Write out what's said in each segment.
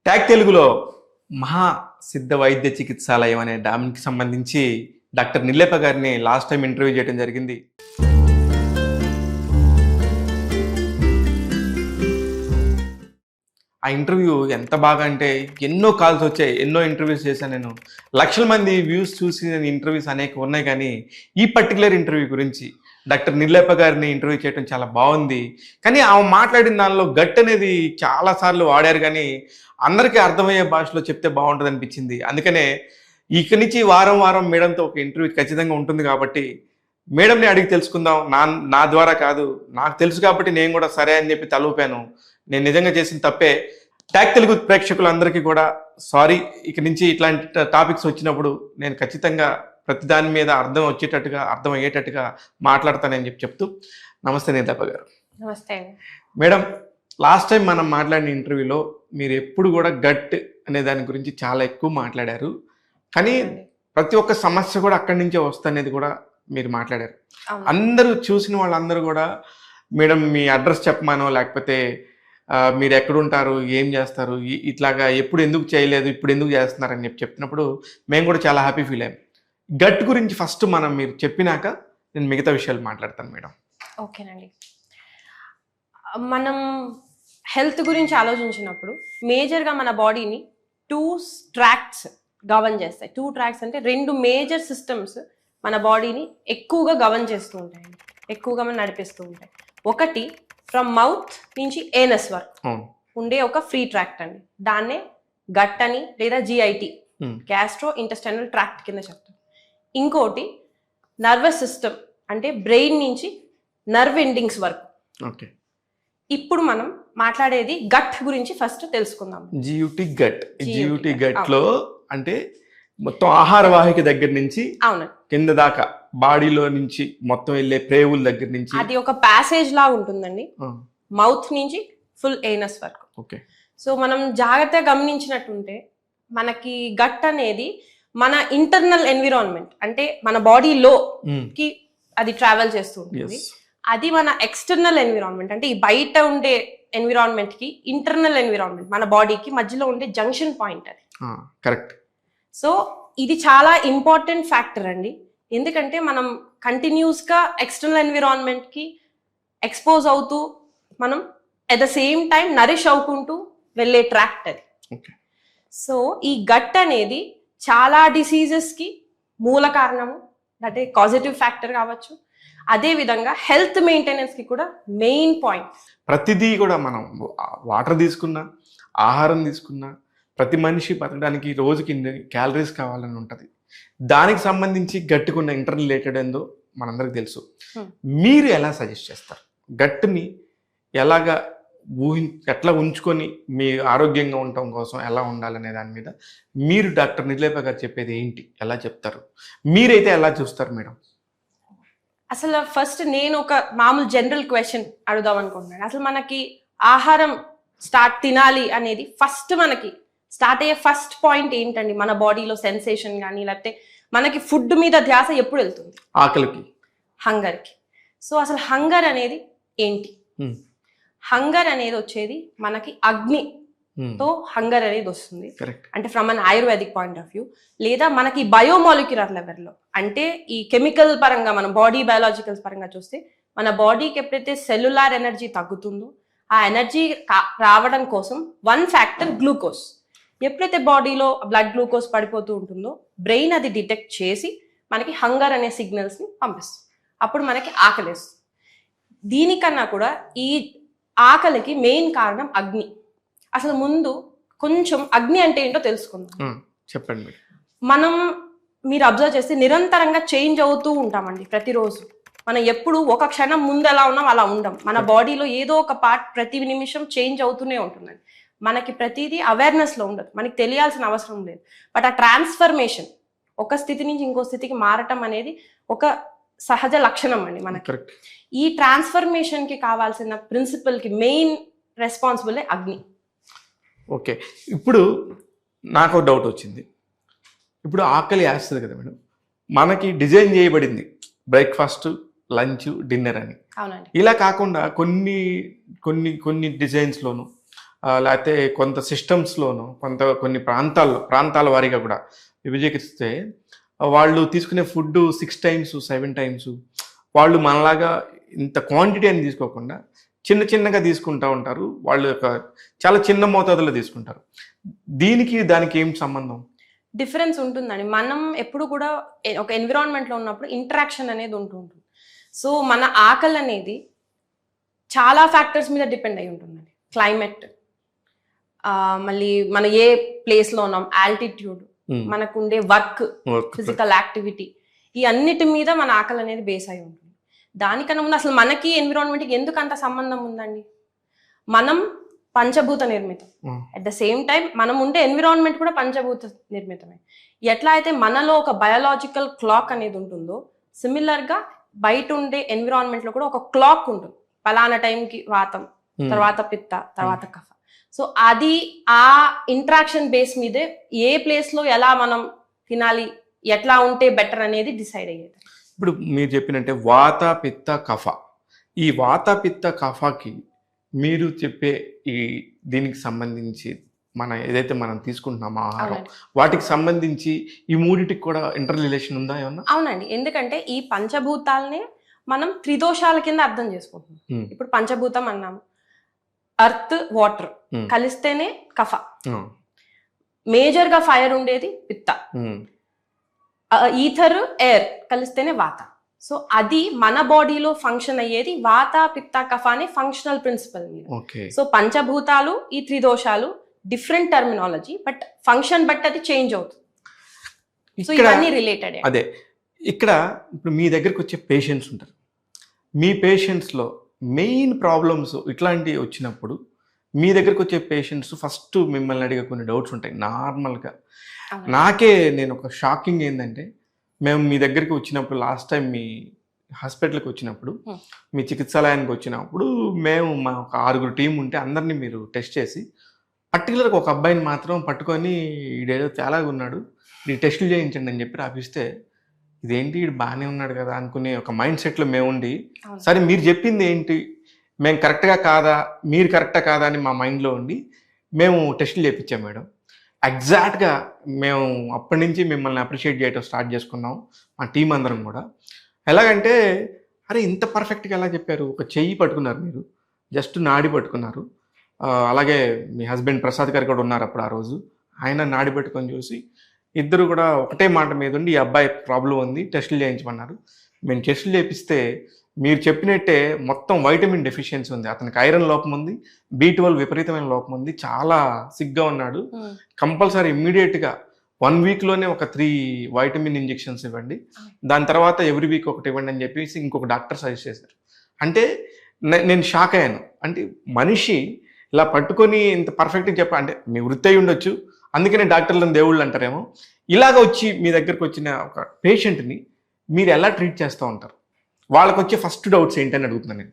Tag తెలుగులో మహా సిద్ధ వైద్య చికిత్సాలయం అనే డామ్కి సంబంధించి డాక్టర్ నిల్లేప గారిని లాస్ట్ టైం ఇంటర్వ్యూ చేయడం జరిగింది. ఆ ఇంటర్వ్యూ ఎంత బాగా అంటే ఎన్నో కాల్స్ వచ్చాయి, ఎన్నో ఇంటర్వ్యూస్ చేశాను నేను. లక్షల మంది వ్యూస్ చూసి నేను ఇంటర్వ్యూస్ అనేక ఉన్నాయి, కానీ ఈ పర్టికులర్ ఇంటర్వ్యూ గురించి డాక్టర్ నిల్లేప గారిని ఇంటర్వ్యూ చేయడం చాలా బాగుంది. కానీ ఆమె మాట్లాడిన దానిలో గట్ అనేది చాలాసార్లు వాడారు, కానీ అందరికీ అర్థమయ్యే భాషలో చెప్తే బాగుంటుంది అనిపించింది. అందుకనే ఇక్కడి నుంచి వారం వారం మేడంతో ఒక ఇంటర్వ్యూ ఖచ్చితంగా ఉంటుంది, కాబట్టి మేడంని అడిగి తెలుసుకుందాం. నా ద్వారా కాదు, నాకు తెలుసు కాబట్టి నేను కూడా సరే అని చెప్పి తలూపాను. నేను నిజంగా చేసిన తప్పే. ట్యాగ్ తెలుగు ప్రేక్షకులందరికీ కూడా సారీ. ఇక నుంచి ఇట్లాంటి టాపిక్స్ వచ్చినప్పుడు నేను ఖచ్చితంగా ప్రతి దాని మీద అర్థం అయ్యేటట్టుగా మాట్లాడతానని చెప్తూ నమస్తే నిల్లేప గారు. నమస్తే మేడం. లాస్ట్ టైం మనం మాట్లాడిన ఇంటర్వ్యూలో మీరు ఎప్పుడు కూడా గట్ అనే దాని గురించి చాలా ఎక్కువ మాట్లాడారు, కానీ ప్రతి ఒక్క సమస్య కూడా అక్కడి నుంచే వస్తనేది కూడా మీరు మాట్లాడారు. అందరూ చూసిన వాళ్ళందరూ కూడా మేడం మీ అడ్రస్ చెప్పమానో, లేకపోతే మీరు ఎక్కడుంటారు, ఏం చేస్తారు, ఇట్లాగా ఎప్పుడు ఎందుకు చేయలేదు, ఇప్పుడు ఎందుకు చేస్తున్నారని చెప్పినప్పుడు మేము కూడా చాలా హ్యాపీ ఫీల్ అయ్యాం. గట్ గురించి ఫస్ట్ మీరు చెప్పినాక నేను మిగతా విషయాలు మాట్లాడతాను మేడం. ఓకేనండి. మనం హెల్త్ గురించి ఆలోచించినప్పుడు మేజర్గా మన బాడీని 2 ట్రాక్ట్స్ గవర్న్ చేస్తాయి. 2 ట్రాక్ట్స్ అంటే 2 మేజర్ సిస్టమ్స్ మన బాడీని ఎక్కువగా గవర్న్ చేస్తూ ఉంటాయి, ఎక్కువగా మనం నడిపిస్తూ ఉంటాయి. ఒకటి ఫ్రమ్ మౌత్ నుంచి ఏనస్ వరకు ఉండే ఒక ఫ్రీ ట్రాక్ట్ అండి, దాన్నే గట్ అని లేదా జిఐటి గ్యాస్ట్రో ఇంటెస్టైనల్ ట్రాక్ట్ కింద చెప్తాం. ఇంకోటి నర్వస్ సిస్టమ్ అంటే బ్రెయిన్ నుంచి నర్వ్ ఎండింగ్స్ వరకు. ఓకే, ఇప్పుడు మనం మాట్లాడేది గట్ గురించి ఫస్ట్ తెలుసుకుందాం. జియుటి గట్ లో అంటే మొత్తం ఆహార వాహిక దగ్గర నుంచి అవును కింద దాకా బాడీలో నుంచి మొత్తం వెళ్ళే ప్రేవుల దగ్గర నుంచి అది ఒక ప్యాసేజ్ లా ఉంటుందండి, మౌత్ నుంచి ఫుల్ ఏనస్ వరకు. ఓకే, సో మనం జాగ్రత్తగా గమనించినట్టుంటే మనకి గట్ అనేది మన ఇంటర్నల్ ఎన్విరాన్మెంట్ అంటే మన బాడీలోకి అది ట్రావెల్ చేస్తూ ఉంటుంది. అది మన ఎక్స్టర్నల్ ఎన్విరాన్మెంట్ అంటే ఈ బయట ఉండే ఎన్విరాన్మెంట్ కి ఇంటర్నల్ ఎన్విరాన్మెంట్ మన బాడీకి మధ్యలో ఉండే జంక్షన్ పాయింట్ అది. కరెక్ట్. సో ఇది చాలా ఇంపార్టెంట్ ఫ్యాక్టర్ అండి, ఎందుకంటే మనం కంటిన్యూస్గా ఎక్స్టర్నల్ ఎన్విరాన్మెంట్కి ఎక్స్పోజ్ అవుతూ మనం at the same time nourish అవుకుంటూ వెళ్ళే ట్రాక్ట్ అది. సో ఈ గట్ అనేది చాలా డిసీజెస్కి మూల కారణము, అంటే కాజిటివ్ ఫ్యాక్టర్ కావచ్చు. అదేవిధంగా హెల్త్ మెయింటెనెన్స్కి కూడా మెయిన్ పాయింట్. ప్రతిదీ కూడా మనం వాటర్ తీసుకున్నా, ఆహారం తీసుకున్నా, ప్రతి మనిషి బతకడానికి రోజుకి ఇన్ని క్యాలరీస్ కావాలని ఉంటుంది. దానికి సంబంధించి గట్టుకున్న ఇంటర్ రిలేటెడ్ ఏందో మనందరికి తెలుసు. మీరు ఎలా సజెస్ట్ చేస్తారు గట్టుని ఎలాగా ఎట్లా ఉంచుకొని మీ ఆరోగ్యంగా ఉండటం కోసం ఎలా ఉండాలనే దాని మీద మీరు డాక్టర్ నిల్లేప గారు చెప్పేది ఏంటి, ఎలా చెప్తారు, మీరైతే ఎలా చూస్తారు మేడం? అసలు ఫస్ట్ నేను ఒక మామూలు జనరల్ క్వశ్చన్ అడుగుదాం అనుకుంటున్నాను. అసలు మనకి ఆహారం తినాలి అనేది ఫస్ట్ మనకి స్టార్ట్ అయ్యే ఫస్ట్ పాయింట్ ఏంటండి? మన బాడీలో సెన్సేషన్ కానీ లేకపోతే మనకి ఫుడ్ మీద ధ్యాస ఎప్పుడు వెళ్తుంది? ఆకలికి, హంగర్కి. సో అసలు హంగర్ అనేది ఏంటి? హంగర్ అనేది వచ్చేది మనకి అగ్నితో హంగర్ అనేది వస్తుంది, అంటే from an ayurvedic point of view, లేదా మనకి బయోమాలిక్యులర్ లెవెల్లో అంటే ఈ కెమికల్ పరంగా మనం బాడీ బయాలజికల్స్ పరంగా చూస్తే మన బాడీకి ఎప్పుడైతే సెల్యులార్ ఎనర్జీ తగ్గుతుందో ఆ ఎనర్జీ రావడం కోసం 1 ఫ్యాక్టర్ గ్లూకోజ్. ఎప్పుడైతే బాడీలో బ్లడ్ గ్లూకోజ్ పడిపోతూ ఉంటుందో బ్రెయిన్ అది డిటెక్ట్ చేసి మనకి హంగర్ అనే సిగ్నల్స్ని పంపిస్తుంది, అప్పుడు మనకి ఆకలేస్తుంది. దీనికన్నా కూడా ఈ ఆకలికి మెయిన్ కారణం అగ్ని. అసలు ముందు కొంచెం అగ్ని అంటే ఏంటో తెలుసుకుందాం. చెప్పండి. మీరు అబ్జర్వ్ చేస్తే నిరంతరంగా చేంజ్ అవుతూ ఉంటామండి ప్రతిరోజు. మనం ఎప్పుడు ఒక క్షణం ముందు ఎలా ఉన్నాం అలా ఉండం. మన బాడీలో ఏదో ఒక పార్ట్ ప్రతి నిమిషం చేంజ్ అవుతూనే ఉంటుందండి. మనకి ప్రతిదీ అవేర్నెస్లో ఉండదు, మనకి తెలియాల్సిన అవసరం లేదు. బట్ ఆ ట్రాన్స్ఫర్మేషన్ ఒక స్థితి నుంచి ఇంకో స్థితికి మారటం అనేది ఒక సహజ లక్షణం అండి మనకి. ఈ ట్రాన్స్ఫర్మేషన్కి కావాల్సిన ప్రిన్సిపల్కి మెయిన్ రెస్పాన్సిబుల్ అగ్ని. ఓకే, ఇప్పుడు నాకు డౌట్ వచ్చింది. ఇప్పుడు ఆకలి వేస్తుంది కదా మేడం, మనకి డిజైన్ చేయబడింది బ్రేక్ఫాస్ట్, లంచ్, డిన్నర్ అని. అవునండి. ఇలా కాకుండా కొన్ని కొన్ని కొన్ని డిజైన్స్లోను లేకపోతే కొంత సిస్టమ్స్లోనూ కొన్ని ప్రాంతాల వారీగా కూడా విభజిస్తే వాళ్ళు తీసుకునే ఫుడ్ 6 times 7 times వాళ్ళు మనలాగా ఇంత క్వాంటిటీ అని తీసుకోకుండా చిన్నగా తీసుకుంటూ ఉంటారు. వాళ్ళు చాలా చిన్న మోతాదులో తీసుకుంటారు. దానికి ఏం సంబంధం? డిఫరెన్స్ ఉంటుందండి. మనం ఎప్పుడు కూడా ఒక ఎన్విరాన్మెంట్లో ఉన్నప్పుడు ఇంటరాక్షన్ అనేది ఉంటుంది. సో మన ఆకలి అనేది చాలా ఫ్యాక్టర్స్ మీద డిపెండ్ అయి ఉంటుందండి. క్లైమేట్, మళ్ళీ మన ఏ ప్లేస్లో ఉన్నాం, ఆల్టిట్యూడ్, మనకుండే వర్క్, ఫిజికల్ యాక్టివిటీ, ఈ అన్నిటి మీద మన ఆకలి అనేది బేస్ అయి ఉంటుంది. దానికన్నా ముందు అసలు మనకి ఎన్విరాన్మెంట్కి ఎందుకు అంత సంబంధం ఉందండి? మనం పంచభూత నిర్మితం. అట్ ద సేమ్ టైం మనం ఉండే ఎన్విరాన్మెంట్ కూడా పంచభూత నిర్మితమే. ఎట్లా అయితే మనలో ఒక బయాలజికల్ క్లాక్ అనేది ఉంటుందో, సిమిలర్గా బయట ఉండే ఎన్విరాన్మెంట్లో కూడా ఒక క్లాక్ ఉంటుంది. పలానా టైంకి వాతం, తర్వాత పిత్త, తర్వాత కఫ. సో అది ఆ ఇంట్రాక్షన్ బేస్ మీదే ఏ ప్లేస్లో ఎలా మనం తినాలి, ఎట్లా ఉంటే బెటర్ అనేది డిసైడ్ అయ్యేది. ఇప్పుడు మీరు చెప్పినట్టే వాత పిత్త కఫ, ఈ వాత పిత్త కఫకి మీరు చెప్పే దీనికి సంబంధించి ఏదైతే మనం తీసుకుంటున్నామో ఆహారం, వాటికి సంబంధించి ఈ మూడిటికి కూడా ఇంటర్ రిలేషన్ ఉందా ఏమన్నా? అవునండి. ఎందుకంటే ఈ పంచభూతాలనే మనం త్రిదోషాల కింద అర్థం చేసుకుంటున్నాం. ఇప్పుడు పంచభూతం అన్నాము, అర్త్ వాటర్ కలిస్తేనే కఫ, మేజర్ గా ఫైర్ ఉండేది పిత్త, ఈథర్ ఎయిర్ కలిస్తేనే వాత. సో అది మన బాడీలో ఫంక్షన్ అయ్యేది వాత పిత్త కఫ అనే ఫంక్షనల్ ప్రిన్సిపల్ మీద. సో పంచభూతాలు, ఈ త్రిదోషాలు different terminology, but function but అది చేంజ్ అవుతుంది. సో ఇవన్నీ రిలేటెడ్. అదే ఇక్కడ ఇప్పుడు మీ దగ్గరకు వచ్చే పేషెంట్స్ ఉంటారు. మీ పేషెంట్స్లో మెయిన్ ప్రాబ్లమ్స్ ఇట్లాంటివి వచ్చినప్పుడు మీ దగ్గరకు వచ్చే పేషెంట్స్ ఫస్ట్ మిమ్మల్ని అడిగే కొన్ని డౌట్స్ ఉంటాయి నార్మల్గా. నేను ఒక షాకింగ్ ఏంటంటే, మేము మీ దగ్గరికి వచ్చినప్పుడు లాస్ట్ టైం మీ హాస్పిటల్కి వచ్చినప్పుడు, మీ చికిత్సాలయానికి వచ్చినప్పుడు మా ఒక 6 టీం ఉంటే అందరినీ మీరు టెస్ట్ చేసి పర్టికులర్గా ఒక అబ్బాయిని మాత్రం పట్టుకొని ఈడేదో తేలాగా ఉన్నాడు, ఈ టెస్టులు చేయించండి అని చెప్పి రాపిస్తే, ఇదేంటి ఈడు బాగానే ఉన్నాడు కదా అనుకునే ఒక మైండ్ సెట్లో మేము ఉండి, సరే మీరు చెప్పింది ఏంటి, మేము కరెక్ట్గా కాదా, మీరు కరెక్టా కాదా అని మా మైండ్లో ఉండి మేము టెస్టులు చేయించాం మేడం. ఎగ్జాక్ట్గా మేము అప్పటి నుంచి మిమ్మల్ని అప్రిషియేట్ చేయటం స్టార్ట్ చేసుకున్నాం, మా టీం అందరం కూడా. ఎలాగంటే, అరే ఇంత పర్ఫెక్ట్గా ఎలా చెప్పారు, ఒక చెయ్యి పట్టుకున్నారు మీరు, జస్ట్ నాడి పట్టుకున్నారు. అలాగే మీ హస్బెండ్ ప్రసాద్ గారు కూడా ఉన్నారు అప్పుడు ఆ రోజు, ఆయన నాడి పట్టుకొని చూసి ఇద్దరు కూడా ఒకటే మాట మీద ఉండి, ఈ అబ్బాయి ప్రాబ్లం ఉంది టెస్టులు చేయించమన్నారు. మేము టెస్టులు చేపిస్తే మీరు చెప్పినట్టే మొత్తం వైటమిన్ డెఫిషియన్సీ ఉంది, అతనికి ఐరన్ లోపం ఉంది, B12 విపరీతమైన లోపం ఉంది, చాలా సిగ్గా ఉన్నాడు, కంపల్సరీ ఇమ్మీడియట్గా 1 weekలోనే ఒక 3 వైటమిన్ ఇంజెక్షన్స్ ఇవ్వండి, దాని తర్వాత ఎవ్రీ వీక్ ఒకటి ఇవ్వండి అని చెప్పేసి ఇంకొక డాక్టర్ సజెస్ట్ చేశారు. అంటే నేను షాక్ అయ్యాను. అంటే మనిషి ఇలా పట్టుకొని ఇంత పర్ఫెక్ట్గా అంటే మీ వృత్తి అయి ఉండొచ్చు, అందుకనే డాక్టర్లను దేవుళ్ళు అంటారేమో. ఇలాగ వచ్చి మీ దగ్గరకు వచ్చిన ఒక పేషెంట్ని మీరు ఎలా ట్రీట్ చేస్తూ ఉంటారు? వాళ్ళకి వచ్చే ఫస్ట్ డౌట్స్ ఏంటని అడుగుతున్నాను నేను.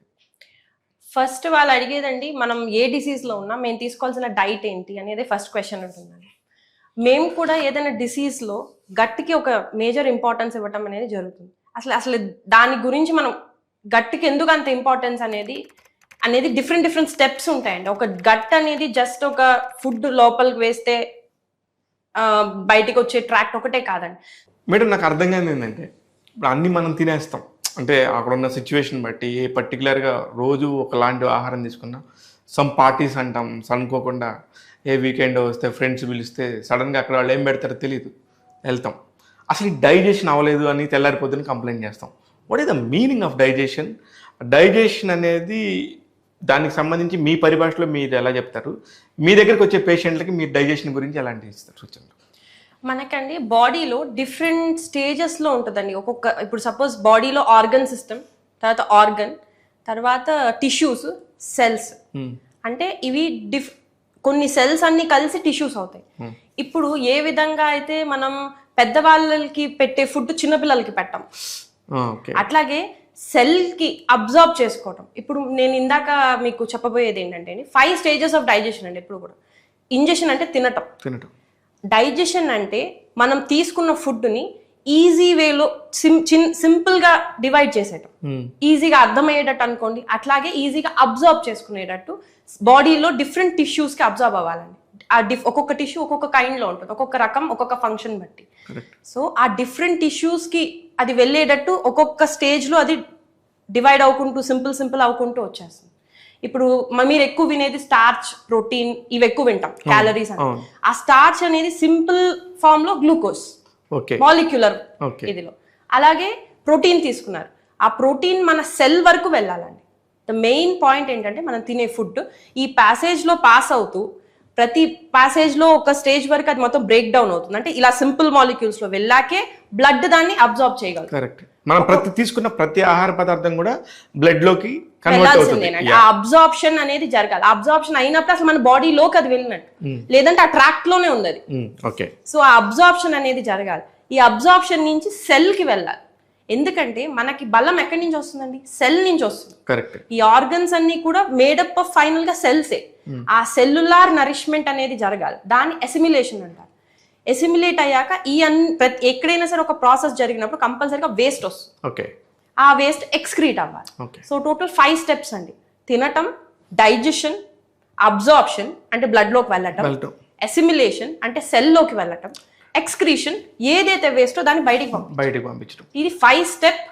ఫస్ట్ వాళ్ళు అడిగేదండి, మనం ఏ డిసీజ్లో ఉన్నా మేము తీసుకోవాల్సిన డైట్ ఏంటి అనేది ఫస్ట్ క్వశ్చన్ ఉంటుందండి. మేము కూడా ఏదైనా డిసీజ్లో గట్టికి ఒక మేజర్ ఇంపార్టెన్స్ ఇవ్వటం అనేది జరుగుతుంది. అసలు దాని గురించి మనం గట్టికి ఎందుకు అంత ఇంపార్టెన్స్ అనేది డిఫరెంట్ స్టెప్స్ ఉంటాయండి. ఒక గట్ అనేది జస్ట్ ఒక ఫుడ్ లోపలికి వేస్తే బయటికి వచ్చే ట్రాక్ట్ ఒకటే కాదండి మేడం. నాకు అర్థం కాదు ఏంటంటే, ఇప్పుడు అన్నీ మనం తినేస్తాం, అంటే అక్కడ ఉన్న సిచ్యువేషన్ బట్టి ఏ పర్టికులర్గా రోజు ఒకలాంటి ఆహారం తీసుకున్నా, సమ్ పార్టీస్ అంటాం అనుకోకుండా, ఏ వీకెండ్ వస్తే ఫ్రెండ్స్ పిలిస్తే సడన్గా అక్కడ వాళ్ళు ఏం పెడతారో తెలియదు, వెళ్తాం. అసలు ఈ డైజెషన్ అవ్వలేదు అని తెల్లారిపోద్దుని కంప్లైంట్ చేస్తాం. What is the meaning of digestion? Digestion అనేది దానికి సంబంధించి మీ పరిభాషలో మీరు ఎలా చెప్తారు? మీ దగ్గరికి వచ్చే పేషెంట్లకి మీరు డైజెషన్ గురించి ఎలాంటి ఇస్తారు సూచనలు? మనకండి బాడీలో డిఫరెంట్ స్టేజెస్లో ఉంటుందండి. ఇప్పుడు సపోజ్ బాడీలో ఆర్గన్ సిస్టమ్, తర్వాత ఆర్గన్, తర్వాత టిష్యూస్, సెల్స్. అంటే ఇవి కొన్ని సెల్స్ అన్ని కలిసి టిష్యూస్ అవుతాయి. ఇప్పుడు ఏ విధంగా అయితే మనం పెద్దవాళ్ళకి పెట్టే ఫుడ్ చిన్నపిల్లలకి పెట్టాం, అట్లాగే సెల్కి అబ్జర్వ్ చేసుకోవటం. ఇప్పుడు నేను ఇందాక మీకు చెప్పబోయేది ఏంటంటే 5 stages ఆఫ్ డైజెషన్ అండి. ఎప్పుడు కూడా ఇంజెషన్ అంటే తినటం. డైజెషన్ అంటే మనం తీసుకున్న ఫుడ్ని ఈజీ వేలో సింపుల్ గా డివైడ్ చేసేటం, ఈజీగా అర్థమయ్యేటట్టు అనుకోండి, అట్లాగే ఈజీగా అబ్జర్వ్ చేసుకునేటట్టు బాడీలో డిఫరెంట్ టిష్యూస్ కి అబ్జర్వ్ అవ్వాలండి. ఒక్కొక్క టిష్యూ ఒక్కొక్క కైండ్ లో ఉంటుంది, ఒక్కొక్క రకం ఒక్కొక్క ఫంక్షన్ బట్టి. సో ఆ డిఫరెంట్ టిష్యూస్ కి అది వెళ్ళేటట్టు ఒక్కొక్క స్టేజ్ లో అది డివైడ్ అవ్వకుంటూ సింపుల్ అవ్వకుంటూ వచ్చేస్తుంది. ఇప్పుడు మీరు ఎక్కువ వినేది స్టార్చ్, ప్రోటీన్, ఇవి ఎక్కువ వింటాం, క్యాలరీస్ అని. ఆ స్టార్చ్ అనేది సింపుల్ ఫామ్ లో గ్లూకోజ్, మాలిక్యులర్ ఇదిలో. అలాగే ప్రోటీన్ తీసుకున్నారు, ఆ ప్రోటీన్ మన సెల్ వరకు వెళ్ళాలండి. ద మెయిన్ పాయింట్ ఏంటంటే మనం తినే ఫుడ్ ఈ ప్యాసేజ్ లో పాస్ అవుతూ ప్రతి ప్యాసేజ్ లో ఒక స్టేజ్ వరకు అది మొత్తం బ్రేక్ డౌన్ అవుతుంది. అంటే ఇలా సింపుల్ మాలిక్యూల్స్ లో వెళ్ళాకే బ్లడ్ దాన్ని అబ్జార్బ్ చేయగలదు. కరెక్ట్. మనం తీసుకున్న ప్రతి ఆహార పదార్థం కూడా బ్లడ్ లోకి వెళ్ళాల్సిందేనండి. ఆ అబ్జార్ప్షన్ అనేది జరగాలి. అబ్జార్ప్షన్ అయినప్పుడు అసలు మన బాడీలోకి అది వెళ్ళినట్టు, లేదంటే ఆ ట్రాక్ట్ లోనే ఉంది అది. సో ఆ అబ్జార్ప్షన్ అనేది జరగాలి. ఈ అబ్జార్ప్షన్ నుంచి సెల్ కి వెళ్ళాలి. ఎందుకంటే మనకి బలం ఎక్కడి నుంచి వస్తుందండి? సెల్ నుంచి వస్తుంది. కరెక్ట్. ఈ ఆర్గన్స్ అన్ని కూడా మేడప్ ఆఫ్ ఫైనల్ గా సెల్సే. ఆ సెల్యులార్ నరిష్మెంట్ అనేది జరగాలి, దాన్ని ఎసిమిలేషన్ అంటారు. ఎసిమిలేట్ అయ్యాక ఎక్కడైనా సరే ఒక ప్రాసెస్ జరిగినప్పుడు కంపల్సరీగా వేస్ట్ వస్తుంది. ఆ వేస్ట్ ఎక్స్క్రీట్ అవ్వాలి. సో టోటల్ 5 స్టెప్స్ అండి. తినటం, డైజెషన్, అబ్జార్ప్షన్ అంటే బ్లడ్ లోకి వెళ్ళటం, ఎసిమిలేషన్ అంటే సెల్ లోకి వెళ్ళటం, ఎక్స్క్రీషన్ ఏదైతే వేస్టో దాన్ని బయటికి పంపించడం. ఇది 5 స్టెప్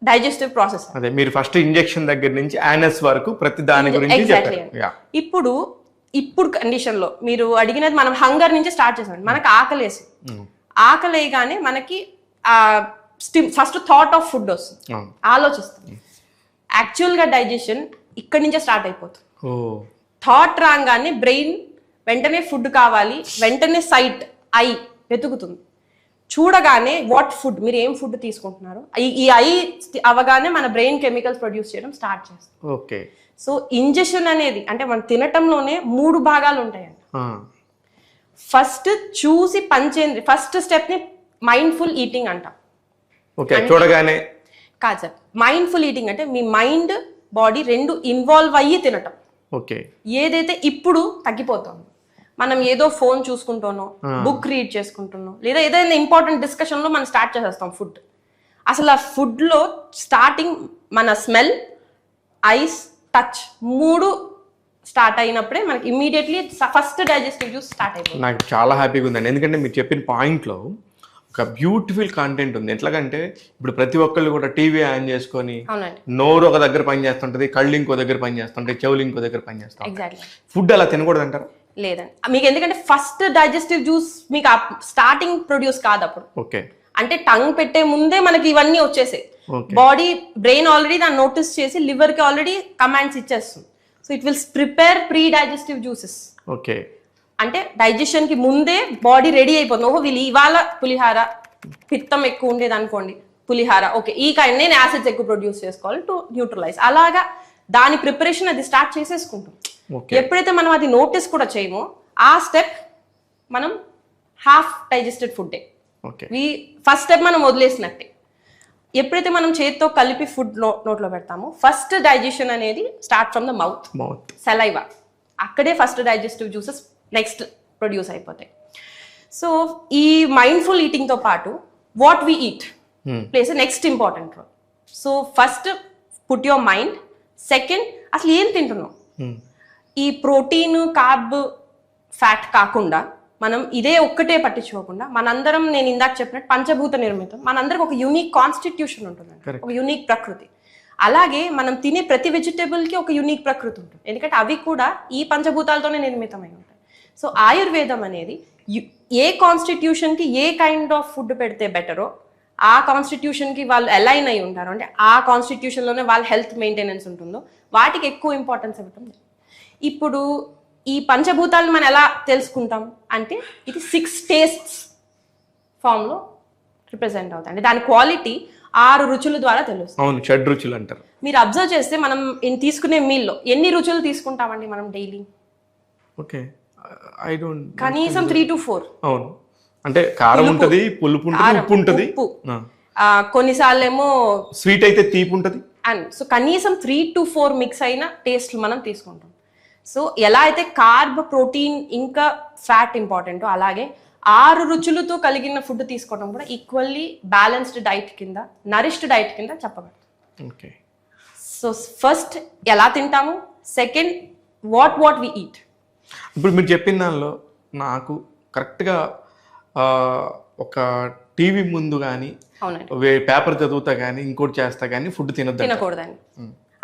డైజెస్టివ్ ప్రాసెస్. అదే మీరు ఫస్ట్ ఇంజెక్షన్ దగ్గర నుంచి యానస్ వరకు ప్రతి దాని గురించి చెప్పారు. ఇప్పుడు కండిషన్ లో మీరు అడిగినది మనం హంగర్ నుంచి స్టార్ట్ చేసాం. మనకు ఆకలేసి ఆకలేయగానే మనకి ఫస్ట్ థాట్ ఆఫ్ ఫుడ్ వస్తుంది, ఆలోచిస్తాం. యాక్చువల్ గా డైజెషన్ ఇక్కడి నుంచే స్టార్ట్ అయిపోతుంది. థాట్ రాగానే బ్రెయిన్ వెంటనే ఫుడ్ కావాలి, వెంటనే సైట్ ఐ వెతుకుతుంది. చూడగానే వాట్ ఫుడ్, మీరు ఏం ఫుడ్ తీసుకుంటున్నారు, ఈ ఐ అవగానే మన బ్రెయిన్ కెమికల్స్ ప్రొడ్యూస్ చేయడం స్టార్ట్ చేస్తుంది. సో ఇంజెక్షన్ అనేది అంటే మనం తినటంలోనే 3 భాగాలు ఉంటాయండి. ఫస్ట్ చూసి పంచేంద్రియ, ఫస్ట్ స్టెప్ ని మైండ్ఫుల్ ఈటింగ్ అంటాం. చూడగానే కాదు సార్, మైండ్ఫుల్ ఈటింగ్ అంటే మీ మైండ్ బాడీ 2 ఇన్వాల్వ్ అయ్యి తినటం. ఏదైతే ఇప్పుడు తగ్గిపోతుంది, మనం ఏదో ఫోన్ చూసుకుంటానో, బుక్ రీడ్ చేసుకుంటున్నాం, లేదా ఏదైనా ఇంపార్టెంట్ డిస్కషన్ లో మనం స్టార్ట్ చేసేస్తాం ఫుడ్. అసలు ఆ ఫుడ్ లో స్టార్టింగ్ మన స్మెల్, ఐస్, టచ్ 3 స్టార్ట్ అయినప్పుడే మనకి immediately first digestive juice start అయిపోతుంది. నాకు చాలా హ్యాపీగా ఉందండి, ఎందుకంటే మీరు చెప్పిన పాయింట్లో ఒక బ్యూటిఫుల్ కాంటెంట్ ఉంది. ఎట్లాగంటే ఇప్పుడు ప్రతి ఒక్కళ్ళు కూడా టీవీ ఆన్ చేసుకొని నోరు ఒక దగ్గర పని చేస్తుంటది, కళ్ళు ఇంకో దగ్గర పని చేస్తుంటాయి, చెవులు ఇంకో దగ్గర పని చేస్తాం. ఫుడ్ అలా తినకూడదు అంటారా? లేదండి. మీకు ఎందుకంటే ఫస్ట్ డైజెస్టివ్ జ్యూస్ మీకు స్టార్టింగ్ ప్రొడ్యూస్ కాదు అప్పుడు. అంటే టంగ్ పెట్టే ముందే మనకి ఇవన్నీ వచ్చేసాయి. బాడీ బ్రెయిన్ ఆల్రెడీ దాన్ని నోటీస్ చేసి లివర్ కి ఆల్రెడీ కమాండ్స్ ఇచ్చేస్తుంది. So it will prepare pre digestive juices. అంటే డైజెషన్ కి ముందే బాడీ రెడీ అయిపోతుంది. ఓహో వీళ్ళు ఇవాళ పులిహార, పిత్తం ఎక్కువ ఉండేది అనుకోండి, పులిహార ఓకే ఈ కైండ్ నేను యాసిడ్స్ ఎక్కువ ప్రొడ్యూస్ చేసుకోవాలి టు న్యూట్రలైజ్. అలాగా దాని ప్రిపరేషన్ అది స్టార్ట్ చేసేసుకుంటాం. ఎప్పుడైతే మనం అది నోటీస్ కూడా చేయమో ఆ స్టెప్ మనం half digested food. First step మనం వదిలేసినట్టే. ఎప్పుడైతే మనం చేతితో కలిపి ఫుడ్ నోట్లో పెడతామో ఫస్ట్ డైజెషన్ అనేది start from the mouth, saliva. అక్కడే first digestive juices next produce అయిపోతాయి. సో ఈ మైండ్ఫుల్ ఈటింగ్ తో పాటు what we eat plays next important role. So first put your mind, second అసలు ఏం తింటున్నాం. ఈ ప్రోటీన్, కార్బ్, ఫ్యాట్ కాకుండా మనం ఇదే ఒక్కటే పట్టించుకోకుండా మనందరం నేను ఇందాక చెప్పినట్టు పంచభూత నిర్మితం, మనందరికి ఒక యూనిక్ కాన్స్టిట్యూషన్ ఉంటుందండి, ఒక యూనిక్ ప్రకృతి. అలాగే మనం తినే ప్రతి వెజిటేబుల్ కి ఒక యూనిక్ ప్రకృతి ఉంటుంది, ఎందుకంటే అవి కూడా ఈ పంచభూతాలతోనే నిర్మితమై ఉంటాయి. సో ఆయుర్వేదం అనేది ఏ కాన్స్టిట్యూషన్ కి ఏ కైండ్ ఆఫ్ ఫుడ్ పెడితే బెటరో ఆ కాన్స్టిట్యూషన్ కి వాళ్ళు అలైన్ అయి ఉంటారు, అంటే ఆ కాన్స్టిట్యూషన్ లోనే వాళ్ళ హెల్త్ మెయింటెనెన్స్ ఉంటుందో వాటికి ఎక్కువ ఇంపార్టెన్స్ ఇవ్వటం. ఇప్పుడు ఈ పంచభూతాలను మనం ఎలా తెలుసుకుంటాం అంటే ఇది 6 టేస్ట్స్ ఫామ్ లో రిప్రజెంట్ అవుతాయి. అంటే దాని క్వాలిటీ 6 రుచుల ద్వారా తెలుస్తుంది. అవును, షడ్రుచులు అంటారు. మీరు అబ్జర్వ్ చేస్తే మనం తీసుకునే మీల్లో ఎన్ని రుచులు తీసుకుంటామండి మనం డైలీ? కనీసం 3 to 4. అవును, అంటే కారం ఉంటది, పులుపు ఉంటది, ఉప్పు ఉంటది, కొన్నిసార్లు ఏమో స్వీట్ అయితే తీపి ఉంటది. అండ్ సో కనీసం 3 to 4 మిక్స్ అయిన టేస్ట్లు మనం తీసుకుంటాం. సో ఎలా అయితే కార్బ్, ప్రోటీన్ ఇంకా ఫ్యాట్ ఇంపార్టెంటో అలాగే 6 రుచులతో కలిగిన ఫుడ్ తీసుకోవడం కూడా ఈక్వల్లీ బ్యాలెన్స్డ్ డైట్ కింద, నరిష్డ్ డైట్ కింద చెప్పబడుతుంది. ఓకే. సో ఫస్ట్ ఎలా తింటాము, సెకండ్ వాట్ వి ఈట్. ఇప్పుడు మీరు చెప్పిన దానిలో నాకు కరెక్ట్గా ఒక టీవీ ముందు కానీ పేపర్ చదువుతా కానీ ఇంకోటి చేస్తా కానీ ఫుడ్ తినకూడదండి.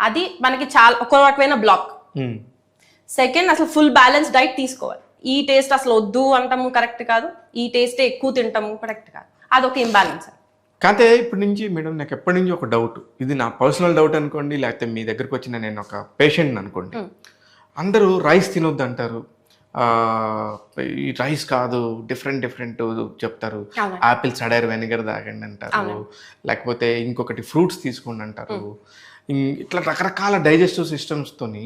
అది మనకి చాలా ఒక రకమైన బ్లాక్. సెకండ్, అసలు ఫుల్ బ్యాలెన్స్ డైట్ తీసుకోవాలి. ఈ టేస్ట్ అసలు వద్దు అంటాము కరెక్ట్ కాదు, ఈ టేస్టే ఎక్కువ తింటాము కరెక్ట్ కాదు, అదొక ఇంబ్యాలెన్స్. కాకపోతే ఇప్పటి నుంచి మేడం నాకు ఎప్పటి నుంచి ఒక డౌట్, ఇది నా పర్సనల్ డౌట్ అనుకోండి, లేకపోతే మీ దగ్గరకు వచ్చిన నేను ఒక పేషెంట్ అనుకోండి. అందరూ రైస్ తినొద్దు అంటారు, ఈ రైస్ కాదు డిఫరెంట్ చెప్తారు, ఆపిల్ సడైర్ వెనిగర్ తాగండి అంటారు, లేకపోతే ఇంకొకటి ఫ్రూట్స్ తీసుకోండి అంటారు. ఇట్లా రకరకాల డైజెస్టివ్ సిస్టమ్స్తోని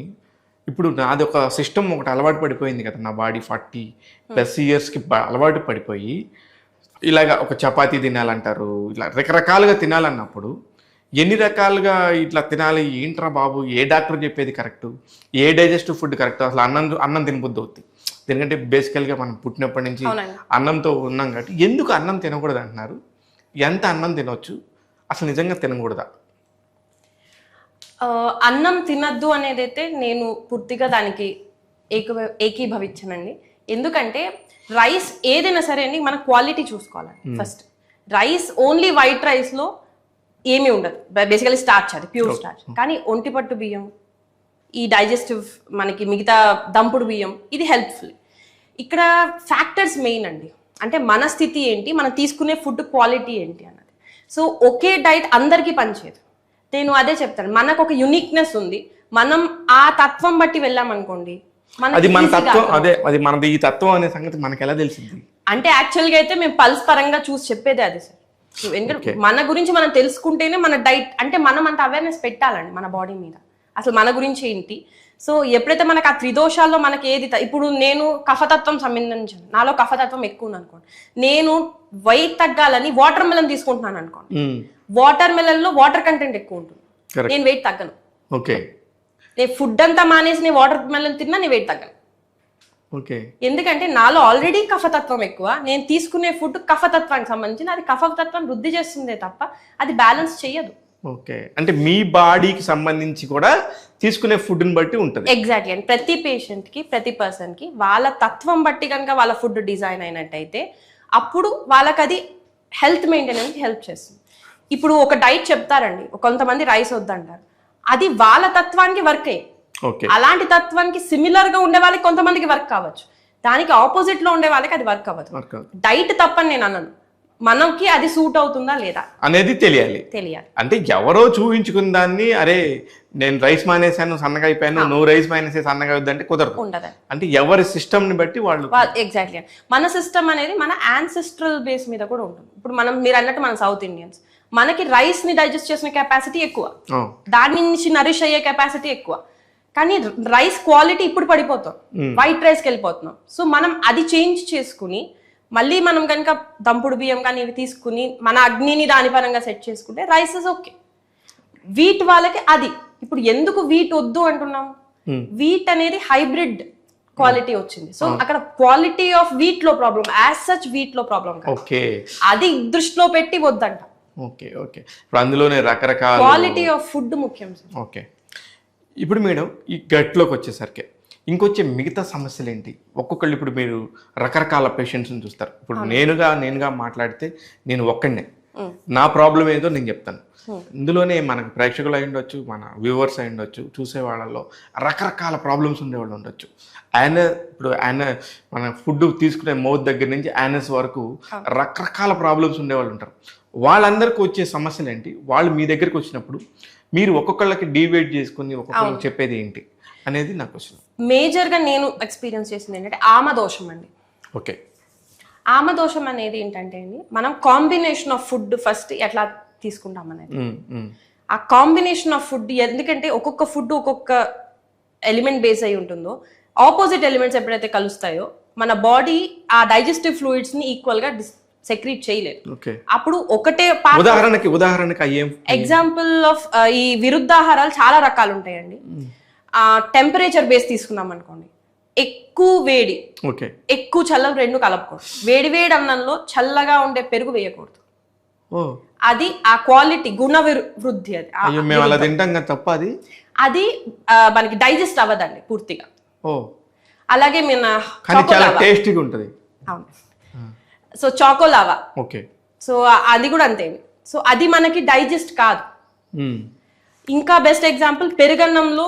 ఇప్పుడు నాది ఒక సిస్టమ్ ఒకటి అలవాటు పడిపోయింది కదా, నా బాడీ 40+ ఇయర్స్కి అలవాటు పడిపోయి ఇలాగ ఒక చపాతీ తినాలంటారు, ఇలా రకరకాలుగా తినాలన్నప్పుడు ఎన్ని రకాలుగా ఇట్లా తినాలి, ఏంట్రా బాబు, ఏ డాక్టర్ చెప్పేది కరెక్టు, ఏ డైజెస్టివ్ ఫుడ్ కరెక్ట్, అసలు అన్నం తినబుద్ధి అవుతుంది. ఎందుకంటే బేసికల్గా మనం పుట్టినప్పటి నుంచి అన్నంతో ఉన్నాం కాబట్టి ఎందుకు అన్నం తినకూడదు అంటున్నారు, ఎంత అన్నం తినొచ్చు, అసలు నిజంగా తినకూడదా? అన్నం తినద్దు అనేది అయితే నేను పూర్తిగా దానికి ఏకీభవించనండి. ఎందుకంటే రైస్ ఏదైనా సరే అండి మన క్వాలిటీ చూసుకోవాలండి. ఫస్ట్ రైస్ ఓన్లీ వైట్ రైస్లో ఏమీ ఉండదు, బేసికలీ స్టార్చ్, అది ప్యూర్ స్టార్చ్. కానీ ఒంటిపట్టు బియ్యం, ఈ డైజెస్టివ్ మనకి మిగతా దంపుడు బియ్యం, ఇది హెల్ప్ఫుల్. ఇక్కడ ఫ్యాక్టర్స్ మెయిన్ అండి, అంటే మన స్థితి ఏంటి, మనం తీసుకునే ఫుడ్ క్వాలిటీ ఏంటి అన్నది. సో ఒకే డైట్ అందరికీ పనిచేయదు. నేను అదే చెప్తాను, మనకు ఒక యునిక్నెస్ ఉంది, మనం ఆ తత్వం బట్టి వెళ్ళామనుకోండి, అది మన తత్వం, అదే అది మనది ఈ తత్వం అనే సంగతి మనకి ఎలా తెలిసింది అంటే యాక్చువల్గా అయితే మేము పల్స్ పరంగా చూసి చెప్పేదే అది సార్. ఎందుకంటే మన గురించి మనం తెలుసుకుంటేనే మన డైట్, అంటే మనం అంత అవేర్నెస్ పెట్టాలండి మన బాడీ మీద, అసలు మన గురించి ఏంటి. సో ఎప్పుడైతే మనకు ఆ త్రిదోషాల్లో మనకి ఏది, ఇప్పుడు నేను కఫతత్వం సంబంధించాను, నాలో కఫతత్వం ఎక్కువ ఉంది అనుకోండి, నేను వెయిట్ తగ్గాలని వాటర్ మెలన్ తీసుకుంటున్నాను అనుకోండి, వాటర్ మెలన్ లో వాటర్ కంటెంట్ ఎక్కువ ఉంటుంది, నేను వెయిట్ తగ్గను. ఓకే. నేను ఫుడ్ అంతా మానేసి నేను వాటర్ మెలన్ తిన్నా నేను వెయిట్ తగ్గను. ఓకే. ఎందుకంటే నాలో ఆల్రెడీ కఫతత్వం ఎక్కువ, నేను తీసుకునే ఫుడ్ కఫతత్వానికి సంబంధించి అది కఫతత్వం వృద్ధి చేస్తుందే తప్ప అది బ్యాలెన్స్ చేయదు. ఓకే, అంటే మీ బాడీకి సంబంధించి కూడా తీసుకునే ఫుడ్ని బట్టి ఉంటుంది. ఎగ్జాక్ట్లీ. అండ్ ప్రతి పేషెంట్కి, ప్రతి పర్సన్కి వాళ్ళ తత్వం బట్టి కనుక వాళ్ళ ఫుడ్ డిజైన్ అయినట్టయితే అప్పుడు వాళ్ళకి అది హెల్త్ మెయింటెనెన్స్కి హెల్ప్ చేస్తుంది. ఇప్పుడు ఒక డైట్ చెప్తారండి, కొంతమంది రైస్ వద్దంటారు, అది వాళ్ళ తత్వానికి వర్క్ అయ్యి, అలాంటి తత్వానికి సిమిలర్ గా ఉండే వాళ్ళకి కొంతమందికి వర్క్ కావచ్చు, దానికి ఆపోజిట్ లో ఉండే వాళ్ళకి అది వర్క్ అవ్వదు. డైట్ తప్పని నేను అన్నాను, మనకి అది సూట్ అవుతుందా లేదా అనేది తెలియాలి. అంటే ఎవరో చూపించుకున్న దాన్ని, అరే నేను రైస్ మానేసాను సన్నగా అయిపోయాను, నువ్వు రైస్ మానేసే సన్నగా అవుద్దంటే కుదరదు. అంటే ఎవరి సిస్టమ్ ని బట్టి వాళ్ళు. ఎగ్జాక్ట్లీ. మన సిస్టమ్ అనేది మన యాన్సెస్ట్రల్ బేస్ మీద కూడా ఉంటుంది. ఇప్పుడు మీరు అన్నట్టు మన సౌత్ ఇండియన్స్, మనకి రైస్ ని డైజెస్ట్ చేసిన కెపాసిటీ ఎక్కువ, దాని నుంచి నరిష్ అయ్యే కెపాసిటీ ఎక్కువ, కానీ రైస్ క్వాలిటీ ఇప్పుడు పడిపోతాం, వైట్ రైస్కి వెళ్ళిపోతున్నాం. సో మనం అది చేంజ్ చేసుకుని మళ్ళీ మనం కనుక దంపుడు బియ్యం కానీ ఇవి తీసుకుని మన అగ్నిని దాని పరంగా సెట్ చేసుకుంటే రైస్ ఇస్ ఓకే. వీట్ వాళ్ళకి అది ఇప్పుడు ఎందుకు వీట్ వద్దు అంటున్నాం, వీట్ అనేది హైబ్రిడ్ క్వాలిటీ వచ్చింది. సో అక్కడ క్వాలిటీ ఆఫ్ వీట్ లో ప్రాబ్లం, యాజ్ సచ్ వీట్ లో ప్రాబ్లం కాదు, అది దృష్టిలో పెట్టి వద్దంట. Okay okay. ఇప్పుడు అందులోనే రకరకాల క్వాలిటీ ఆఫ్ ఫుడ్ ముఖ్యం. ఓకే. ఇప్పుడు మేడం ఈ గట్లోకి వచ్చేసరికి ఇంకొచ్చే మిగతా సమస్యలు ఏంటి? ఒక్కొక్కళ్ళు ఇప్పుడు మీరు రకరకాల పేషెంట్స్ని చూస్తారు. ఇప్పుడు నేనుగా మాట్లాడితే నేను ఒక్కడనే, నా ప్రాబ్లం ఏదో నేను చెప్తాను. ఇందులోనే మనకు ప్రేక్షకులు అయి ఉండొచ్చు, మన వ్యూవర్స్ అయి ఉండొచ్చు, చూసే వాళ్ళలో రకరకాల ప్రాబ్లమ్స్ ఉండేవాళ్ళు ఉండొచ్చు. మన ఫుడ్ తీసుకునే మౌత్ దగ్గర నుంచి యానస్ వరకు రకరకాల ప్రాబ్లమ్స్ ఉండేవాళ్ళు ఉంటారు. వాళ్ళందరికీ వచ్చే సమస్యలు ఏంటి? వాళ్ళు మీ దగ్గరికి వచ్చినప్పుడు మీరు ఒక్కొక్కళ్ళకి డివైడ్ చేసుకుని ఒక్కొక్కరికి చెప్పేది ఏంటి అనేది నాకు క్వశ్చన్. మేజర్గా నేను ఎక్స్పీరియన్స్ చేసింది ఏంటంటే ఆమదోషం అండి. ఓకే. ఆమదోషం అనేది ఏంటంటే అండి, మనం కాంబినేషన్ ఆఫ్ ఫుడ్ ఫస్ట్ ఎట్లా తీసుకుంటాం అనేది, ఆ కాంబినేషన్ ఆఫ్ ఫుడ్, ఎందుకంటే ఒక్కొక్క ఫుడ్ ఒక్కొక్క ఎలిమెంట్ బేస్ అయి ఉంటుందో, ఆపోజిట్ ఎలిమెంట్స్ ఎప్పుడైతే కలుస్తాయో మన బాడీ ఆ డైజెస్టివ్ ఫ్లూయిడ్స్ ని ఈక్వల్ గా సెక్రీట్ చేయలేదు. అప్పుడు ఒకటే ఉదాహరణకి ఎగ్జాంపుల్ ఆఫ్ ఈ విరుద్ధాహారాలు చాలా రకాలు ఉంటాయండి. టెంపరేచర్ బేస్ తీసుకున్నాం అనుకోండి, ఎక్కువ వేడి ఓకే ఎక్కువ చల్లం రెండు కలపకూడదు. వేడి వేడి అన్నంలో చల్లగా ఉండే పెరుగు వేయకూడదు. ఓ అది ఆ క్వాలిటీ గుణ వృద్ధి అది అయ్యో మేము అలా తింటాం కదా తప్ప అది అది మనకి డైజెస్ట్ అవ్వదండి పూర్తిగా. ఓ అలాగే మన కానీ చాలా టేస్టీగా ఉంటుంది. అవును. సో చాకోలావా ఓకే సో అది కూడా అంతే. సో అది మనకి డైజెస్ట్ కాదు. ఇంకా బెస్ట్ ఎగ్జాంపుల్ పెరుగన్నంలో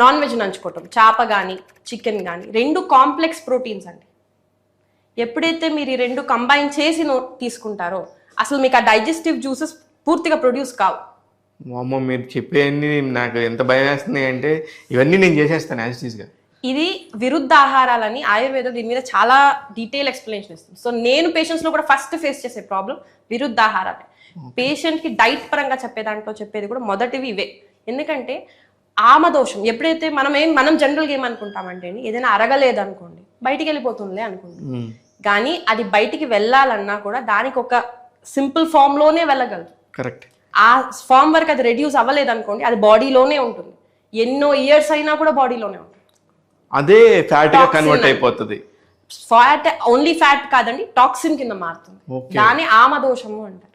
నాన్ వెజ్ నంచుకోవటం, చేప కానీ చికెన్ కానీ, రెండు కాంప్లెక్స్ ప్రోటీన్స్ అండి. ఎప్పుడైతే మీరు ఈ రెండు కంబైన్ చేసి తీసుకుంటారో అసలు మీకు ఆ డైజెస్టివ్ జ్యూసెస్ పూర్తిగా ప్రొడ్యూస్ కావు. అమ్మో మీరు చెప్పేవన్నీ నాకు ఎంత భయం వేస్తుంది అంటే ఇవన్నీ నేను చేసేస్తాను యాజిటీస్గా. ఇది విరుద్ధ ఆహారాలని ఆయుర్వేదం దీని మీద చాలా డీటెయిల్ ఎక్స్ప్లెనేషన్ ఇస్తుంది. సో నేను పేషెంట్స్లో కూడా ఫస్ట్ ఫేస్ చేసే ప్రాబ్లం విరుద్ధ ఆహారాలే. పేషెంట్కి డైట్ పరంగా చెప్పేదాంట్లో చెప్పేది కూడా మొదటివి ఇవే. ఎందుకంటే ఆమదోషం ఎప్పుడైతే మనం జనరల్గా ఏమనుకుంటామంటే ఏదైనా అరగలేదు అనుకోండి బయటికి వెళ్ళిపోతుందిలే అనుకుంటాం. కానీ అది బయటికి వెళ్ళాలన్నా కూడా దానికి ఒక సింపుల్ ఫామ్ లోనే వెళ్ళగలదు. కరెక్ట్. ఆ ఫామ్ వరకు అది రెడ్యూస్ అవ్వలేదు అనుకోండి అది బాడీలోనే ఉంటుంది, ఎన్నో ఇయర్స్ అయినా కూడా బాడీలోనే ఉంటుంది. అదే ఫ్యాట్ గా కన్వర్ట్ అయిపోతుంది. ఫ్యాట్ ఓన్లీ ఫ్యాట్ కాదండి, టాక్సిన్ కింద మారుతుంది. దాని ఆమదోషము అంటారు.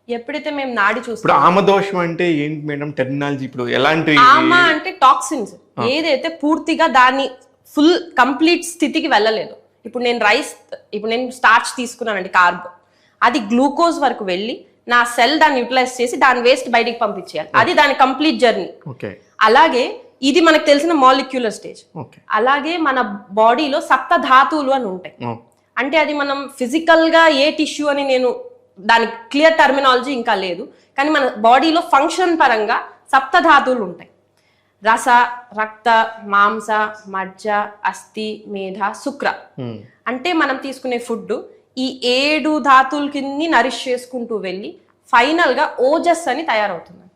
ఎప్పుడైతే మేము నాడి చూస్తాం. ఆమదోషం అంటే ఏంటి మేడం టెర్మినాలజీ? ఇప్పుడు ఎలాంటి ఆమ అంటే టాక్సిన్స్ ఏదైతే పూర్తిగా దాన్ని ఫుల్ కంప్లీట్ స్థితికి వెళ్ళలేదు. ఇప్పుడు నేను స్టార్చ్ తీసుకున్నానండి, కార్బ్, అది గ్లూకోజ్ వరకు వెళ్ళి నా సెల్ దాన్ని యూటిలైజ్ చేసి దాని వేస్ట్ బయటికి పంపించేయాలి. అది దాని కంప్లీట్ జర్నీ. అలాగే ఇది మనకు తెలిసిన మాలిక్యులర్ స్టేజ్. అలాగే మన బాడీలో సప్త ధాతువులు అని ఉంటాయి. అంటే అది మనం ఫిజికల్ గా ఏ టిష్యూ అని నేను దానికి క్లియర్ టర్మినాలజీ ఇంకా లేదు, కానీ మన బాడీలో ఫంక్షన్ పరంగా సప్త ధాతువులు ఉంటాయి. రస, రక్త, మాంస, మజ్జ, అస్థి, మేధ, శుక్ర. అంటే మనం తీసుకునే ఫుడ్ ఈ 7 ధాతువుల కింద నరిష్ చేసుకుంటూ వెళ్ళి ఫైనల్ గా ఓజస్ అని తయారవుతుంది.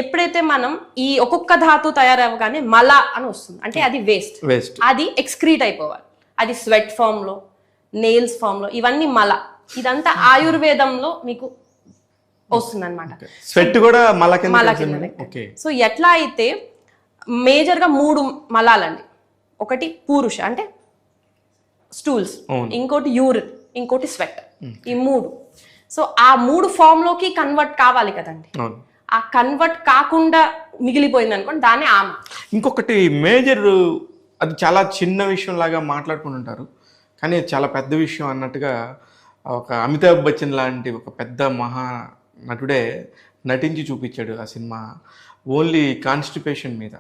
ఎప్పుడైతే మనం ఈ ఒక్కొక్క ధాతు తయారవగానే మల అని వస్తుంది, అంటే అది వేస్ట్. అది ఎక్స్క్రీట్ అయిపోవాలి. అది స్వెట్ ఫామ్ లో, నెయిల్స్ ఫామ్ లో, ఇవన్నీ మల. ఇదంతా ఆయుర్వేదంలో మీకు వస్తుంది అనమాట. స్వెట్ కూడా మల కింద. సో ఎట్లా అయితే మేజర్ గా 3 మలాలండి. ఒకటి పూరుష అంటే స్టూల్స్, ఇంకోటి యూరిన్, ఇంకోటి స్వెట్. ఈ 3. సో ఆ 3 ఫామ్ లోకి కన్వర్ట్ కావాలి కదండి. ఆ కన్వర్ట్ కాకుండా మిగిలిపోయింది అనుకోండి దాన్ని ఆమ. ఇంకొకటి మేజర్, అది చాలా చిన్న విషయం లాగా మాట్లాడుకుంటుంటారు కానీ చాలా పెద్ద విషయం అన్నట్టుగా ఒక అమితాబ్ బచ్చన్ లాంటి ఒక పెద్ద మహా నటుడే నటించి చూపించాడు ఆ సినిమా ఓన్లీ కాన్స్టిపేషన్ మీద.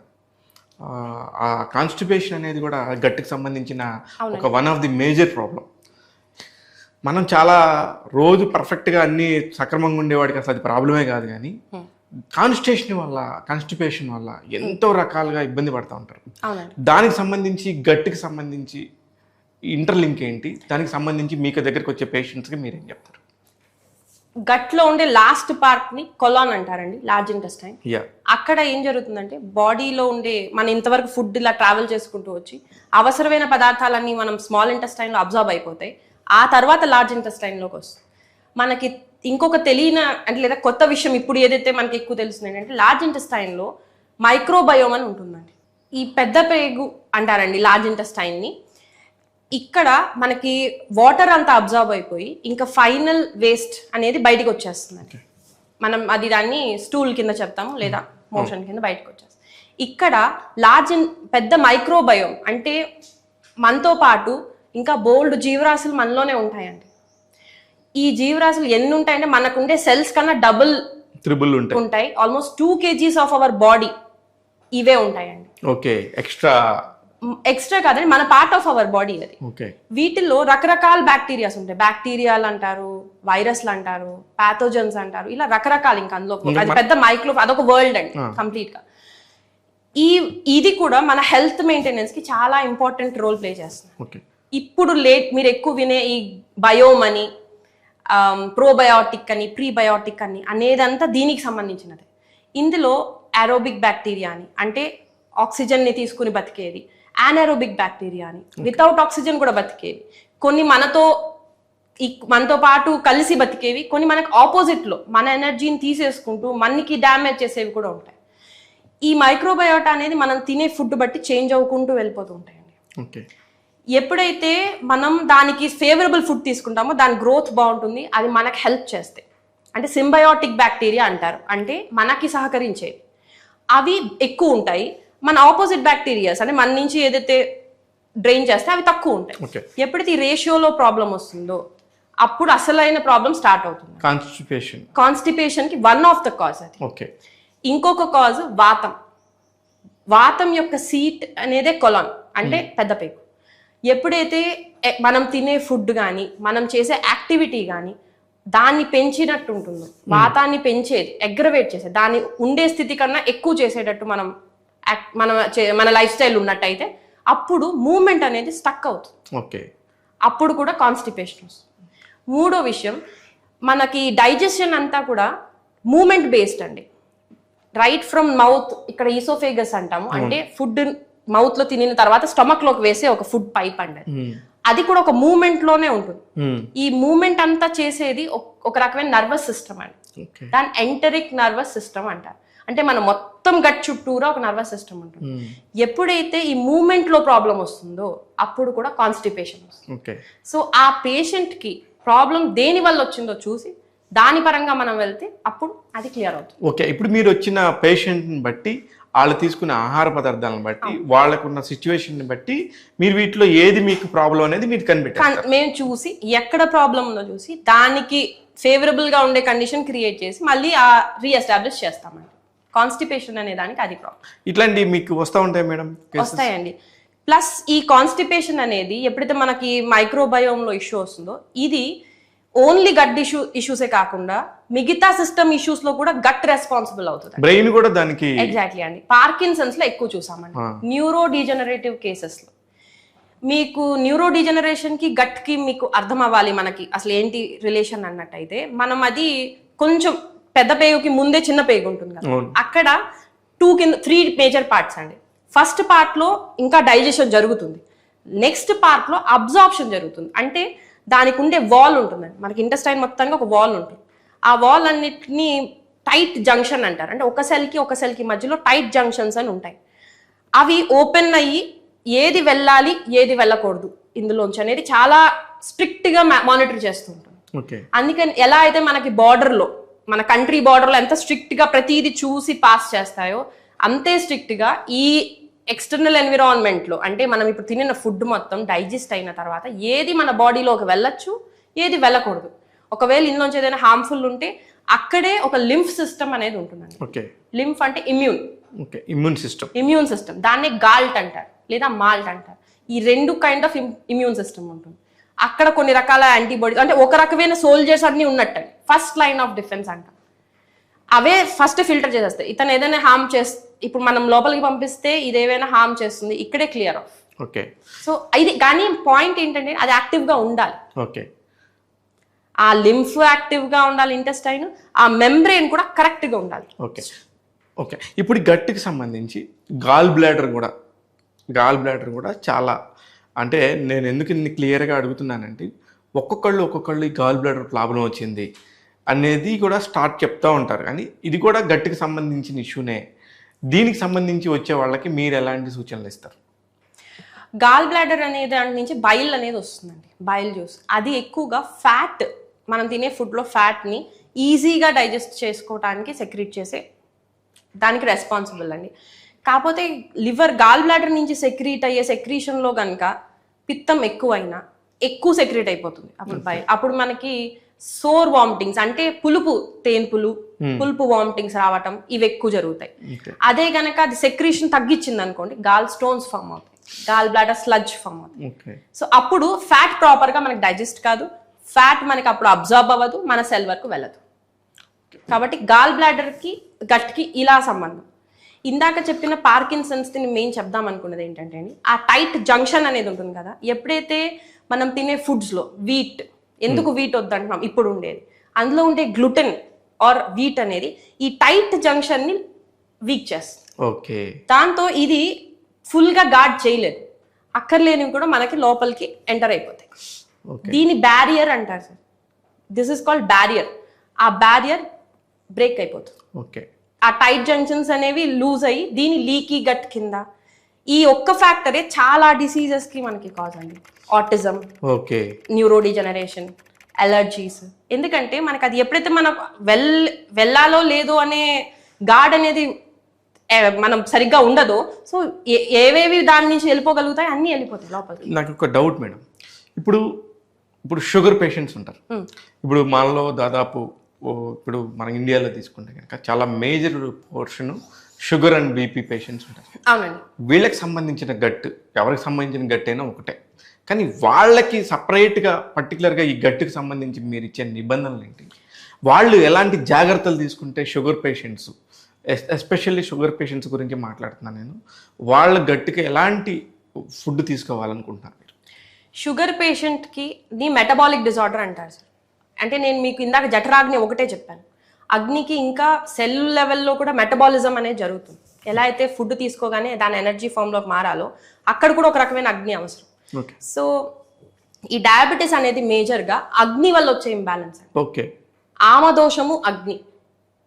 ఆ కాన్స్టిపేషన్ అనేది కూడా గట్టికి సంబంధించిన ఒక one of the major problem. మనం చాలా రోజు పర్ఫెక్ట్గా అన్ని సక్రమంగా ఉండేవాడికి అసలు అది ప్రాబ్లమే కాదు, కానీ కాన్స్టిపేషన్ వల్ల ఎంతో రకాలుగా ఇబ్బంది పడుతూ ఉంటారు. దానికి సంబంధించి గట్టికి సంబంధించి ఇంటర్లింక్ ఏంటి, దానికి సంబంధించి మీకు దగ్గరికి వచ్చే పేషెంట్స్కి మీరేం చెప్తారు? గట్లో ఉండే లాస్ట్ పార్ట్ ని కొలాన్ అంటారండి, లార్జ్ ఇంటెస్టైన్. అక్కడ ఏం జరుగుతుందంటే బాడీలో ఉండే మన ఇంతవరకు ఫుడ్ ఇలా ట్రావెల్ చేసుకుంటూ వచ్చి అవసరమైన పదార్థాలన్నీ మనం స్మాల్ ఇంటెస్టైన్ లో అబ్జర్వ్ అయిపోతాయి. ఆ తర్వాత లార్జ్ ఇంటెస్టైన్ లోకి వస్తుంది. మనకి ఇంకొక తెలియని అంటే లేదా కొత్త విషయం ఇప్పుడు ఏదైతే మనకి ఎక్కువ తెలుస్తుంది అంటే లార్జ్ ఇంటెస్టైన్ లో మైక్రోబయోమ్ అని ఉంటుందండి. ఈ పెద్ద పేగు అంటారండి లార్జ్ ఇంటెస్టైన్ ని. ఇక్కడ మనకి వాటర్ అంతా అబ్జర్వ్ అయిపోయి ఇంకా ఫైనల్ వేస్ట్ అనేది బయటకు వచ్చేస్తుందండి. మనం అది దాన్ని స్టూల్ కింద చెప్తాము లేదా మోషన్ కింద బయటకు వచ్చేస్తుంది. ఇక్కడ పెద్ద మైక్రోబయోమ్ అంటే మనతో పాటు ఇంకా బోల్డ్ జీవరాశులు మనలోనే ఉంటాయండి. ఈ జీవరాశులు ఎన్ని ఉంటాయంటే మనకుండే సెల్స్ కన్నా త్రిబుల్ ఉంటాయి. Almost 2 kgs of our body ఇవే ఉంటాయండి. ఎక్స్ట్రా కాదండి, మన పార్ట్ ఆఫ్ అవర్ బాడీ అది. వీటిల్లో రకరకాల బ్యాక్టీరియాస్ ఉంటాయి. బ్యాక్టీరియాలు అంటారు, వైరస్లు అంటారు, పాథోజన్స్ అంటారు, ఇలా రకరకాలు. ఇంకా అందులో అది పెద్ద మైక్రో, అదొక వరల్డ్ అండి కంప్లీట్ గా. ఇది కూడా మన హెల్త్ మెయింటెనెన్స్ కి చాలా ఇంపార్టెంట్ రోల్ ప్లే చేస్తుంది. ఇప్పుడు మీరు ఎక్కువ వినే ఈ బయోమ్ అని, ప్రోబయోటిక్ అని, ప్రీబయోటిక్ అని అనేదంతా దీనికి సంబంధించినది. ఇందులో ఏరోబిక్ బ్యాక్టీరియా అని అంటే ఆక్సిజన్ ని తీసుకుని బతికేది, anaerobic బ్యాక్టీరియా అని వితౌట్ ఆక్సిజన్ కూడా బతికేవి, కొన్ని మనతో పాటు కలిసి బతికేవి, కొన్ని మనకు ఆపోజిట్ లో మన ఎనర్జీని తీసేసుకుంటూ మనకి డ్యామేజ్ చేసేవి కూడా ఉంటాయి. ఈ మైక్రోబయోటా అనేది మనం తినే ఫుడ్ బట్టి చేంజ్ అవ్వుకుంటూ వెళ్ళిపోతూ ఉంటాయండి. ఓకే. ఎప్పుడైతే మనం దానికి ఫేవరబుల్ ఫుడ్ తీసుకుంటామో దాని గ్రోత్ బాగుంటుంది, అది మనకు హెల్ప్ చేస్తాయి. అంటే సింబయోటిక్ బ్యాక్టీరియా అంటారు, అంటే మనకి సహకరించేవి అవి ఎక్కువ ఉంటాయి. మన ఆపోజిట్ బ్యాక్టీరియాస్ అంటే మన నుంచి ఏదైతే డ్రైన్ చేస్తే అవి తక్కువ ఉంటాయి. ఎప్పుడైతే ఈ రేషియోలో ప్రాబ్లం వస్తుందో అప్పుడు అసలైన ప్రాబ్లం స్టార్ట్ అవుతుంది. కాన్స్టిపేషన్ కి వన్ ఆఫ్ ద కాజ్ అది. ఇంకొక కాజ్ వాతం యొక్క సీట్ అనేదే కొలాన్, అంటే పెద్ద పేగు. ఎప్పుడైతే మనం తినే ఫుడ్ కానీ మనం చేసే యాక్టివిటీ కానీ దాన్ని పెంచినట్టు ఉంటుందో, వాతాన్ని పెంచేది, అగ్రవేట్ చేసేది, దాన్ని ఉండే స్థితి కన్నా ఎక్కువ చేసేటట్టు మన లైఫ్ స్టైల్ ఉన్నట్టయితే అప్పుడు మూమెంట్ అనేది స్టక్ అవుతుంది. అప్పుడు కూడా కాన్స్టిపేషన్ వస్తుంది. మూడో విషయం, మనకి డైజెషన్ అంతా కూడా మూమెంట్ బేస్డ్ అండి. రైట్ ఫ్రమ్ మౌత్, ఇక్కడ ఈసోఫేగస్ అంటాము, అంటే ఫుడ్ మౌత్ లో తినిన తర్వాత స్టమక్ లోకి వేసే ఒక ఫుడ్ పైప్ అండి. అది కూడా ఒక మూమెంట్ లోనే ఉంటుంది. ఈ మూమెంట్ అంతా చేసేది ఒక రకమైన నర్వస్ సిస్టమ్ అండి. దాని ఎంటరిక్ నర్వస్ సిస్టమ్ అంటారు. అంటే మన మొత్తం గట్ చుట్టూరా ఒక నర్వస్ సిస్టమ్ ఉంటుంది. ఎప్పుడైతే ఈ మూమెంట్ లో ప్రాబ్లం వస్తుందో అప్పుడు కూడా కాన్స్టిపేషన్ వస్తుంది. సో ఆ పేషెంట్ కి ప్రాబ్లం దేని వల్ల వచ్చిందో చూసి దాని పరంగా మనం వెళ్తే అప్పుడు అది క్లియర్ అవుతుంది. ఓకే. ఇప్పుడు మీరు వచ్చిన పేషెంట్ని బట్టి, వాళ్ళు తీసుకునే ఆహార పదార్థాలను బట్టి, వాళ్ళకున్న సిచ్యువేషన్ బట్టి మీరు వీటిలో ఏది మీకు ప్రాబ్లం అనేది మీరు కనిపెట్టారు. మేము చూసి ఎక్కడ ప్రాబ్లం ఉందో చూసి దానికి ఫేవరబుల్ గా ఉండే కండిషన్ క్రియేట్ చేసి మళ్ళీ రీఎస్టాబ్లిష్ చేస్తామండి. కాన్స్టిపేషన్ అనే దానికి అది ప్రాబ్లం. ఇట్లాంటి మీకు వస్తూ ఉంటాయి మేడం? వస్తాయండి. ప్లస్ ఈ కాన్స్టిపేషన్ అనేది ఎప్పుడైతే మనకి మైక్రోబయోమ్ లో ఇష్యూ వస్తుందో, ఇది ఓన్లీ గట్ ఇష్యూసే కాకుండా మిగతా సిస్టమ్ ఇష్యూస్ లో కూడా గట్ రెస్పాన్సిబుల్ అవుతుంది. బ్రెయిన్ కూడా దానికి. ఎగ్జాక్ట్లీ అండి. పార్కిన్సన్స్ లో ఎక్కువ చూసామండి, న్యూరో డీజనరేటివ్ కేసెస్ లో. మీకు న్యూరో డీజనరేషన్ కి గట్ కి మీకు అర్థం అవ్వాలి మనకి అసలు ఏంటి రిలేషన్ అన్నట్టయితే, మనం అది కొంచెం పెద్ద పేగుకి ముందే చిన్న పేగు ఉంటుంది కదా, అక్కడ 3 మేజర్ పార్ట్స్ అండి. ఫస్ట్ పార్ట్ లో ఇంకా డైజెషన్ జరుగుతుంది, నెక్స్ట్ పార్ట్ లో అబ్జార్ప్షన్ జరుగుతుంది. అంటే దానికి ఉండే వాల్ ఉంటుందండి, మనకి ఇంటెస్టైన్ మొత్తంగా ఒక వాల్ ఉంటుంది. ఆ వాల్ అన్నిటిని టైట్ జంక్షన్ అంటారు. అంటే ఒక సెల్ కి మధ్యలో టైట్ జంక్షన్స్ అని ఉంటాయి. అవి ఓపెన్ అయ్యి ఏది వెళ్ళాలి ఏది వెళ్ళకూడదు ఇందులోంచి అనేది చాలా స్ట్రిక్ట్ గా మానిటర్ చేస్తూ ఉంటుంది. అందుకని ఎలా అయితే మనకి బార్డర్ లో, మన కంట్రీ బార్డర్ లో ఎంత స్ట్రిక్ట్ గా ప్రతిదీ చూసి పాస్ చేస్తాయో అంతే స్ట్రిక్ట్ గా ఈ ఎక్స్టర్నల్ ఎన్విరాన్మెంట్ లో, అంటే మనం ఇప్పుడు తినిన ఫుడ్ మొత్తం డైజెస్ట్ అయిన తర్వాత ఏది మన బాడీలోకి వెళ్ళొచ్చు ఏది వెళ్ళకూడదు, ఒకవేళ ఇందులోంచి ఏదైనా హార్మ్ఫుల్ ఉంటే అక్కడే ఒక లింఫ్ సిస్టమ్ అనేది ఉంటుందండి. లింఫ్ అంటే ఇమ్యూన్ సిస్టమ్, దాన్ని గాల్ట్ అంటారు లేదా మాల్ట్ అంటారు. ఈ 2 కైండ్ ఆఫ్ ఇమ్యూన్ సిస్టమ్ ఉంటుంది. అక్కడ కొన్ని రకాల యాంటీబాడీస్, అంటే ఒక రకమైన సోల్జర్స్ అన్ని ఉన్నట్టు, ఫస్ట్ లైన్ ఆఫ్ డిఫెన్స్ అంటారు. అవే ఫస్ట్ ఫిల్టర్ చేసేస్తాయి. ఇతను ఏదైనా హార్మ్ ఇప్పుడు మనం లోపలికి పంపిస్తే ఇది ఏదైనా హార్మ్ చేస్తుంది, ఇక్కడే క్లియర్ ఆఫ్. సో ఇది కానీ పాయింట్ ఏంటంటే అది యాక్టివ్ గా ఉండాలి. ఆ లింఫ్ యాక్టివ్ గా ఉండాలి, ఇంటెస్టైన్, ఆ మెంబ్రెయిన్ కూడా కరెక్ట్ గా ఉండాలి. ఓకే. ఇప్పుడు గట్టికి సంబంధించి గాల్ బ్లాడర్ కూడా చాలా, అంటే నేను ఎందుకు ఇన్ని క్లియర్గా అడుగుతున్నానంటే ఒక్కొక్కళ్ళు ఈ గాల్ బ్లాడర్ ప్రాబ్లం వచ్చింది అనేది కూడా చెప్తూ ఉంటారు. కానీ ఇది కూడా గట్టికి సంబంధించిన ఇష్యూనే. దీనికి సంబంధించి వచ్చే వాళ్ళకి మీరు ఎలాంటి సూచనలు ఇస్తారు? గాల్ బ్లాడర్ అనే దాని నుంచి బైల్ అనేది వస్తుందండి, బైల్ జ్యూస్. అది ఎక్కువగా ఫ్యాట్, మనం తినే ఫుడ్లో ఫ్యాట్ని ఈజీగా డైజెస్ట్ చేసుకోవడానికి సెక్రీట్ చేసే దానికి రెస్పాన్సిబుల్ అండి. కాకపోతే గాల్ బ్లాడర్ నుంచి సెక్రీట్ అయ్యే సెక్రీషన్లో కనుక పిత్తం ఎక్కువైనా ఎక్కువ సెక్రీట్ అయిపోతుంది అప్పుడు మనకి సోర్ వామిటింగ్స్, అంటే తేన్పులు పులుపు వామిటింగ్స్ రావటం, ఇవి ఎక్కువ జరుగుతాయి. అదే గనక అది సెక్రీషన్ తగ్గించింది అనుకోండి, గాల్ స్టోన్స్ ఫామ్ అవుతాయి, గాల్ బ్లాడర్ స్లడ్జ్ ఫామ్ అవుతుంది. సో అప్పుడు ఫ్యాట్ ప్రాపర్ గా మనకి డైజెస్ట్ కాదు, ఫ్యాట్ మనకి అప్పుడు అబ్జార్బ్ అవ్వదు, మన సెల్ వరకు వెళ్ళదు. కాబట్టి గాల్ బ్లాడర్ కి గట్ కి ఇలా సంబంధం. ఇందాక చెప్పిన పార్కిన్సన్స్ ని మేము చెప్దాం అనుకున్నది ఏంటంటే, ఆ టైట్ జంక్షన్ అనేది ఉంటుంది కదా, ఎప్పుడైతే మనం తినే ఫుడ్స్ లో వీట్, ఎందుకు వీట్ వద్దంటున్నాం, ఇప్పుడు ఉండేది అందులో ఉండే గ్లూటెన్ ఆర్ వీట్ అనేది ఈ టైట్ జంక్షన్ ని వీక్ చేస్తుంది. దాంతో ఇది ఫుల్ గా గార్డ్ చేయలేదు, అక్కర్లేనివి కూడా మనకి లోపలికి ఎంటర్ అయిపోతాయి. దీని బ్యారియర్ అంటారు sir, this is called barrier. ఆ బ్యారియర్ బ్రేక్ అయిపోతుంది. ఆ టైట్ జంక్షన్స్ అనేవి లూజ్ అయ్యి దీని లీకీ గట్ కింద ఈ ఒక్క ఫ్యాక్టరే చాలా డిసీజెస్ కి మనకి కాజ్ అండి. Autism, okay, neuro degeneration, allergies. ఎందుకంటే మనకి అది ఎప్పుడైతే మనం వెళ్ళాలో లేదో అనే గాడ్ అనేది మనం సరిగ్గా ఉండదో, సో ఏవేవి దాని నుంచి వెళ్ళిపోగలుగుతాయి అన్నీ వెళ్ళిపోతాయి లోపలికి. నాకు ఒక డౌట్ మేడం, ఇప్పుడు షుగర్ పేషెంట్స్ ఉంటారు. ఇప్పుడు మనలో దాదాపు ఇప్పుడు మన ఇండియాలో తీసుకుంటే కనుక చాలా major portion sugar and BP patients ఉంటారు. అవునండి. వీళ్ళకి సంబంధించిన గట్టు, ఎవరికి సంబంధించిన గట్టు అయినా ఒకటే, కానీ వాళ్ళకి సపరేట్గా పర్టికులర్గా ఈ గట్టుకి సంబంధించి మీరు ఇచ్చే నిబంధనలు ఏంటి? వాళ్ళు ఎలాంటి జాగ్రత్తలు తీసుకుంటే sugar patients, especially sugar patients గురించి మాట్లాడుతున్నాను నేను, వాళ్ళ గట్టుకి ఎలాంటి ఫుడ్ తీసుకోవాలనుకుంటున్నారు మీరు? షుగర్ పేషెంట్కి ది మెటబాలిక్ డిజార్డర్ అంటారు సార్. అంటే నేను మీకు ఇందాక జఠరాగ్ని ఒకటే చెప్పాను, అగ్నికి ఇంకా సెల్ లెవెల్లో కూడా మెటబాలిజం అనేది జరుగుతుంది. ఎలా అయితే ఫుడ్ తీసుకోగానే దాని ఎనర్జీ ఫామ్లోకి మారాలో అక్కడ కూడా ఒక రకమైన అగ్ని అవసరం. సో ఈ డయాబెటీస్ అనేది మేజర్గా అగ్ని వల్ల వచ్చే ఇంబ్యాలెన్స్. ఓకే, ఆమదోషము, అగ్ని,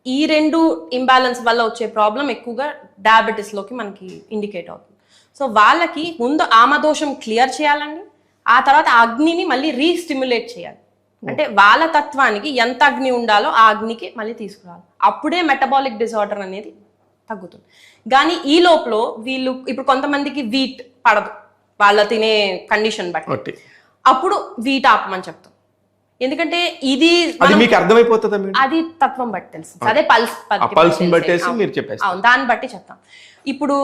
ఈ రెండు ఇంబ్యాలెన్స్ వల్ల వచ్చే ప్రాబ్లం ఎక్కువగా డయాబెటీస్లోకి మనకి ఇండికేట్ అవుతుంది. సో వాళ్ళకి ముందు ఆమదోషం క్లియర్ చేయాలండి, ఆ తర్వాత అగ్నిని మళ్ళీ రీస్టిమ్యులేట్ చేయాలి. అంటే వాళ్ళ తత్వానికి ఎంత అగ్ని ఉండాలో ఆ అగ్నికి మళ్ళీ తీసుకురావాలి. అప్పుడే మెటబాలిక్ డిజార్డర్ అనేది తగ్గుతుంది. కానీ ఈ లోపల వీళ్ళు ఇప్పుడు కొంతమందికి వీట్ పడదు వాళ్ళ తినే కండిషన్ బట్టి, అప్పుడు వీట్ ఆపమని చెప్తాం. ఎందుకంటే ఇది మీకు అర్థమైపోతుందా? అది తత్వం బట్టి తెలుసు, అదే పల్స్ దాన్ని బట్టి చెప్తాం. ఇప్పుడు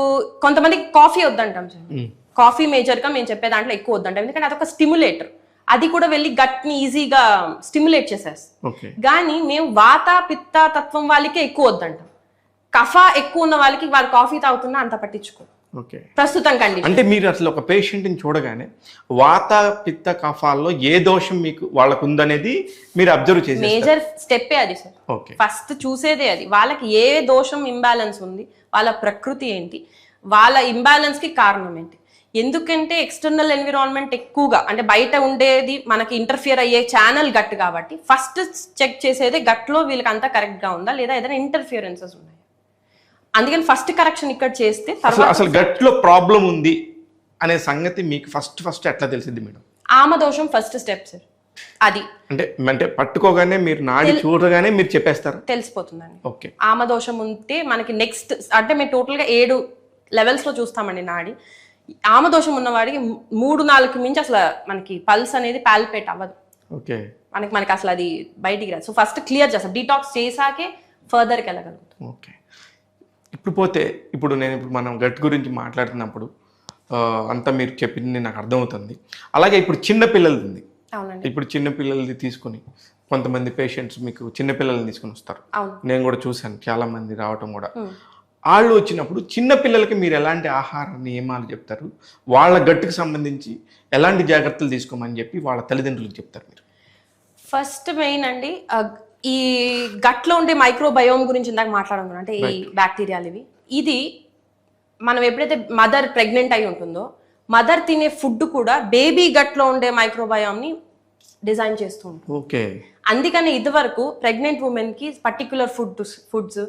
కొంతమందికి కాఫీ వద్దంటాం సార్, కాఫీ మేజర్ గా మేము చెప్పే దాంట్లో ఎక్కువ వద్దంటాం, ఎందుకంటే అదొక స్టిమ్యులేటర్, అది కూడా వెళ్ళి గట్ ని ఈజీగా స్టిమ్యులేట్ చేసేస్తాం. కానీ మేము వాత పిత్త తత్వం వాళ్ళకి ఎక్కువ వద్దంటాం. కఫ ఎక్కువ ఉన్న వాళ్ళకి వాళ్ళు కాఫీ తాగుతున్నా అంత పట్టించుకో ప్రస్తుతం కండిషన్. అంటే మీరు అసలు ఒక పేషెంట్ ని చూడగానే వాత పిత్త కఫాల్లో ఏ దోషం మీకు వాళ్ళకు ఉందనేది మీరు అబ్జర్వ్ చేసి మేజర్ స్టెప్పే అది సార్. ఫస్ట్ చూసేదే అది, వాళ్ళకి ఏ దోషం ఇంబ్యాలెన్స్ ఉంది, వాళ్ళ ప్రకృతి ఏంటి, వాళ్ళ ఇంబ్యాలెన్స్ కి కారణం ఏంటి. ఎందుకంటే ఎక్స్టర్నల్ ఎన్విరాన్మెంట్ ఎక్కువగా అంటే బయట ఉండేది మనకి ఇంటర్ఫియర్ అయ్యే ఛానల్ గట్ కాబట్టి ఫస్ట్ చెక్ చేసేదే గట్లో వీళ్ళకి అంతా కరెక్ట్ గా ఉందా లేదా ఏదైనా ఇంటర్ఫియరెన్సెస్ ఉన్నాయి. అందుకని ఫస్ట్ కరెక్షన్ ఇక్కడ చేస్తే అసలు గట్లో ప్రాబ్లం ఉంది అనే సంగతి మీకు ఫస్ట్ ఎట్లా తెలిసింది మేడం? ఆమదోషం ఫస్ట్ స్టెప్ సార్. అది అంటే పట్టుకోగానే మీరు నాడి చూడగానే మీరు చెప్పేస్తారు, తెలిసిపోతుందండి. ఓకే, ఆమదోషం ఉంటే మనకి నెక్స్ట్ అంటే మేము టోటల్ గా 7 లెవెల్స్ లో చూస్తామండి నాడి. ఆమదోషం ఉన్నవాడికి 3-4 మించి అసలు మనకి పల్స్ అనేది పాల్పేట్ అవ్వదు. ఓకే, మనకి అసలు అది బయటికి రాదు. సో ఫస్ట్ క్లియర్ చేస్తాం, డీటాక్స్ చేసాకే ఫర్దర్కి వెళ్ళగలుగుతాం. ఓకే, ఇప్పుడు మనం గట్ గురించి మాట్లాడుతున్నప్పుడు అంతా మీరు చెప్పింది నాకు అర్థమవుతుంది. అలాగే ఇప్పుడు చిన్నపిల్లలది ఉంది. ఇప్పుడు చిన్నపిల్లలది తీసుకొని కొంతమంది పేషెంట్స్ మీకు చిన్నపిల్లల్ని తీసుకొని వస్తారు, నేను కూడా చూశాను చాలా మంది రావటం కూడా. వాళ్ళు వచ్చినప్పుడు చిన్నపిల్లలకి మీరు ఎలాంటి ఆహార నియమాలు చెప్తారు, వాళ్ళ గట్టుకు సంబంధించి ఎలాంటి జాగ్రత్తలు తీసుకోమని చెప్పి వాళ్ళ తల్లిదండ్రులకు చెప్తారు మీరు? ఫస్ట్ మెయిన్ అండి, ఈ గట్లో ఉండే మైక్రోబయోమ్ గురించి ఇందాక మాట్లాడుకున్నాం, అంటే ఈ బ్యాక్టీరియాలు ఇది మనం ఎప్పుడైతే మదర్ ప్రెగ్నెంట్ అయి ఉంటుందో మదర్ తినే ఫుడ్ కూడా బేబీ గట్లో ఉండే మైక్రోబయోమ్ ని డిజైన్ చేస్తూ ఉంటుంది. ఓకే, అందుకని ఇదివరకు ప్రెగ్నెంట్ ఉమెన్ కి పర్టికులర్ ఫుడ్స్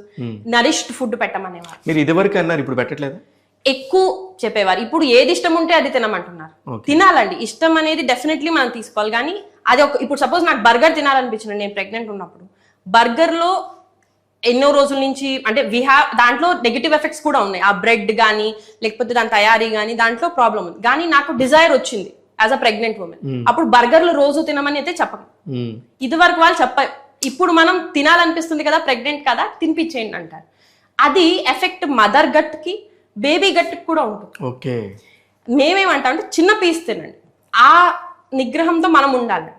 నరిష్డ్ ఫుడ్ పెట్టమనేవారు. మీరు ఇదివరకు అన్నారు, ఇప్పుడు పెట్టట్లేదు? ఎక్కువ చెప్పేవారు. ఇప్పుడు ఏది ఇష్టం ఉంటే అది తినమంటున్నారు. తినాలండి, ఇష్టం అనేది డెఫినెట్లీ మనం తీసుకోవాలి. కానీ అది ఇప్పుడు సపోజ్ నాకు బర్గర్ తినాలనిపించింది నేను ప్రెగ్నెంట్ ఉన్నప్పుడు, బర్గర్ లో ఎన్నో రోజుల నుంచి అంటే దాంట్లో నెగిటివ్ ఎఫెక్ట్స్ కూడా ఉన్నాయి. ఆ బ్రెడ్ కానీ లేకపోతే దాని తయారీ కానీ దాంట్లో ప్రాబ్లం ఉంది. కానీ నాకు డిజైర్ వచ్చింది యాజ్ అ ప్రెగ్నెంట్ ఉమెన్, అప్పుడు బర్గర్లు రోజు తినమని అయితే చెప్పను. ఇది వరకు వాళ్ళు చెప్పారు, ఇప్పుడు మనం తినాలనిపిస్తుంది కదా ప్రెగ్నెంట్ కదా తినిపించేయండి అంటారు. అది ఎఫెక్ట్ మదర్ గట్ కి బేబీ గట్ కి కూడా ఉంటుంది. ఓకే, మేమేమంటాం అంటే చిన్న పీస్ తినండి, ఆ నిగ్రహంతో మనం ఉండాలి.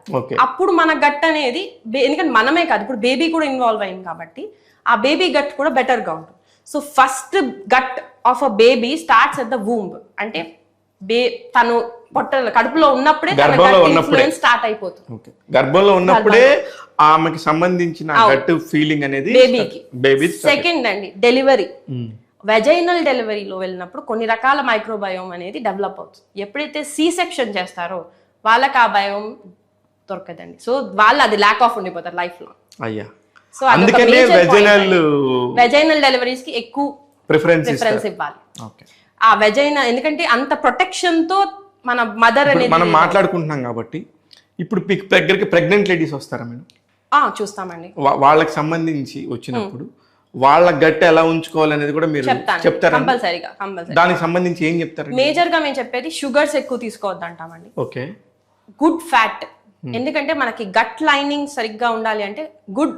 అప్పుడు మన గట్ అనేది ఎందుకంటే మనమే కాదు ఇప్పుడు బేబీ కూడా ఇన్వాల్వ్ అయింది కాబట్టి ఆ బేబీ గట్ కూడా బెటర్ గా ఉంటుంది. So first gut of a baby starts at the womb, అంటే తను కడుపులో ఉన్నప్పుడే స్టార్ట్ అయిపోతుంది. గర్భంలో ఉన్నప్పుడే ఆమెకి సంబంధించిన గట్ ఫీలింగ్ అనేది బేబీ. సెకండ్ అండి డెలివరీ, వెజైనల్ డెలివరీలో వెళ్ళినప్పుడు కొన్ని రకాల మైక్రోబయోమ్ అనేది డెవలప్ అవుతుంది. ఎప్పుడైతే సి సెక్షన్ చేస్తారో వాళ్ళకి ఆ బయోమ్ దొరకదండి. సో వాళ్ళు అది ల్యాక్ ఆఫ్ ఉండిపోతారు లైఫ్ లో. అయ్యా, సో అందుకనే వెజైనల్ డెలివరీస్ కి ఎక్కువ ప్రిఫరెన్స్ ఇవ్వాలి. ఆ వెజైనా, ఎందుకంటే అంత ప్రొటెక్షన్ తో మన మదర్ అనేది మనం మాట్లాడుకుంటున్నాం కాబట్టి ఇప్పుడు మీకు దగ్గరికి ప్రెగ్నెంట్ లేడీస్ వస్తారా మేడం? చూస్తామండి. వాళ్ళకి సంబంధించి వచ్చినప్పుడు వాళ్ళ గట్టి ఎలా ఉంచుకోవాలనేది కూడా మీరు చెప్తారా? కంపల్సరీగా. దానికి సంబంధించి ఏం చెప్తారు? మేజర్ గా మేము చెప్పేది షుగర్స్ ఎక్కువ తీసుకోవద్దు అంటామండి. ఓకే. గుడ్ ఫ్యాట్, ఎందుకంటే మనకి గట్ లైనింగ్ సరిగ్గా ఉండాలి అంటే గుడ్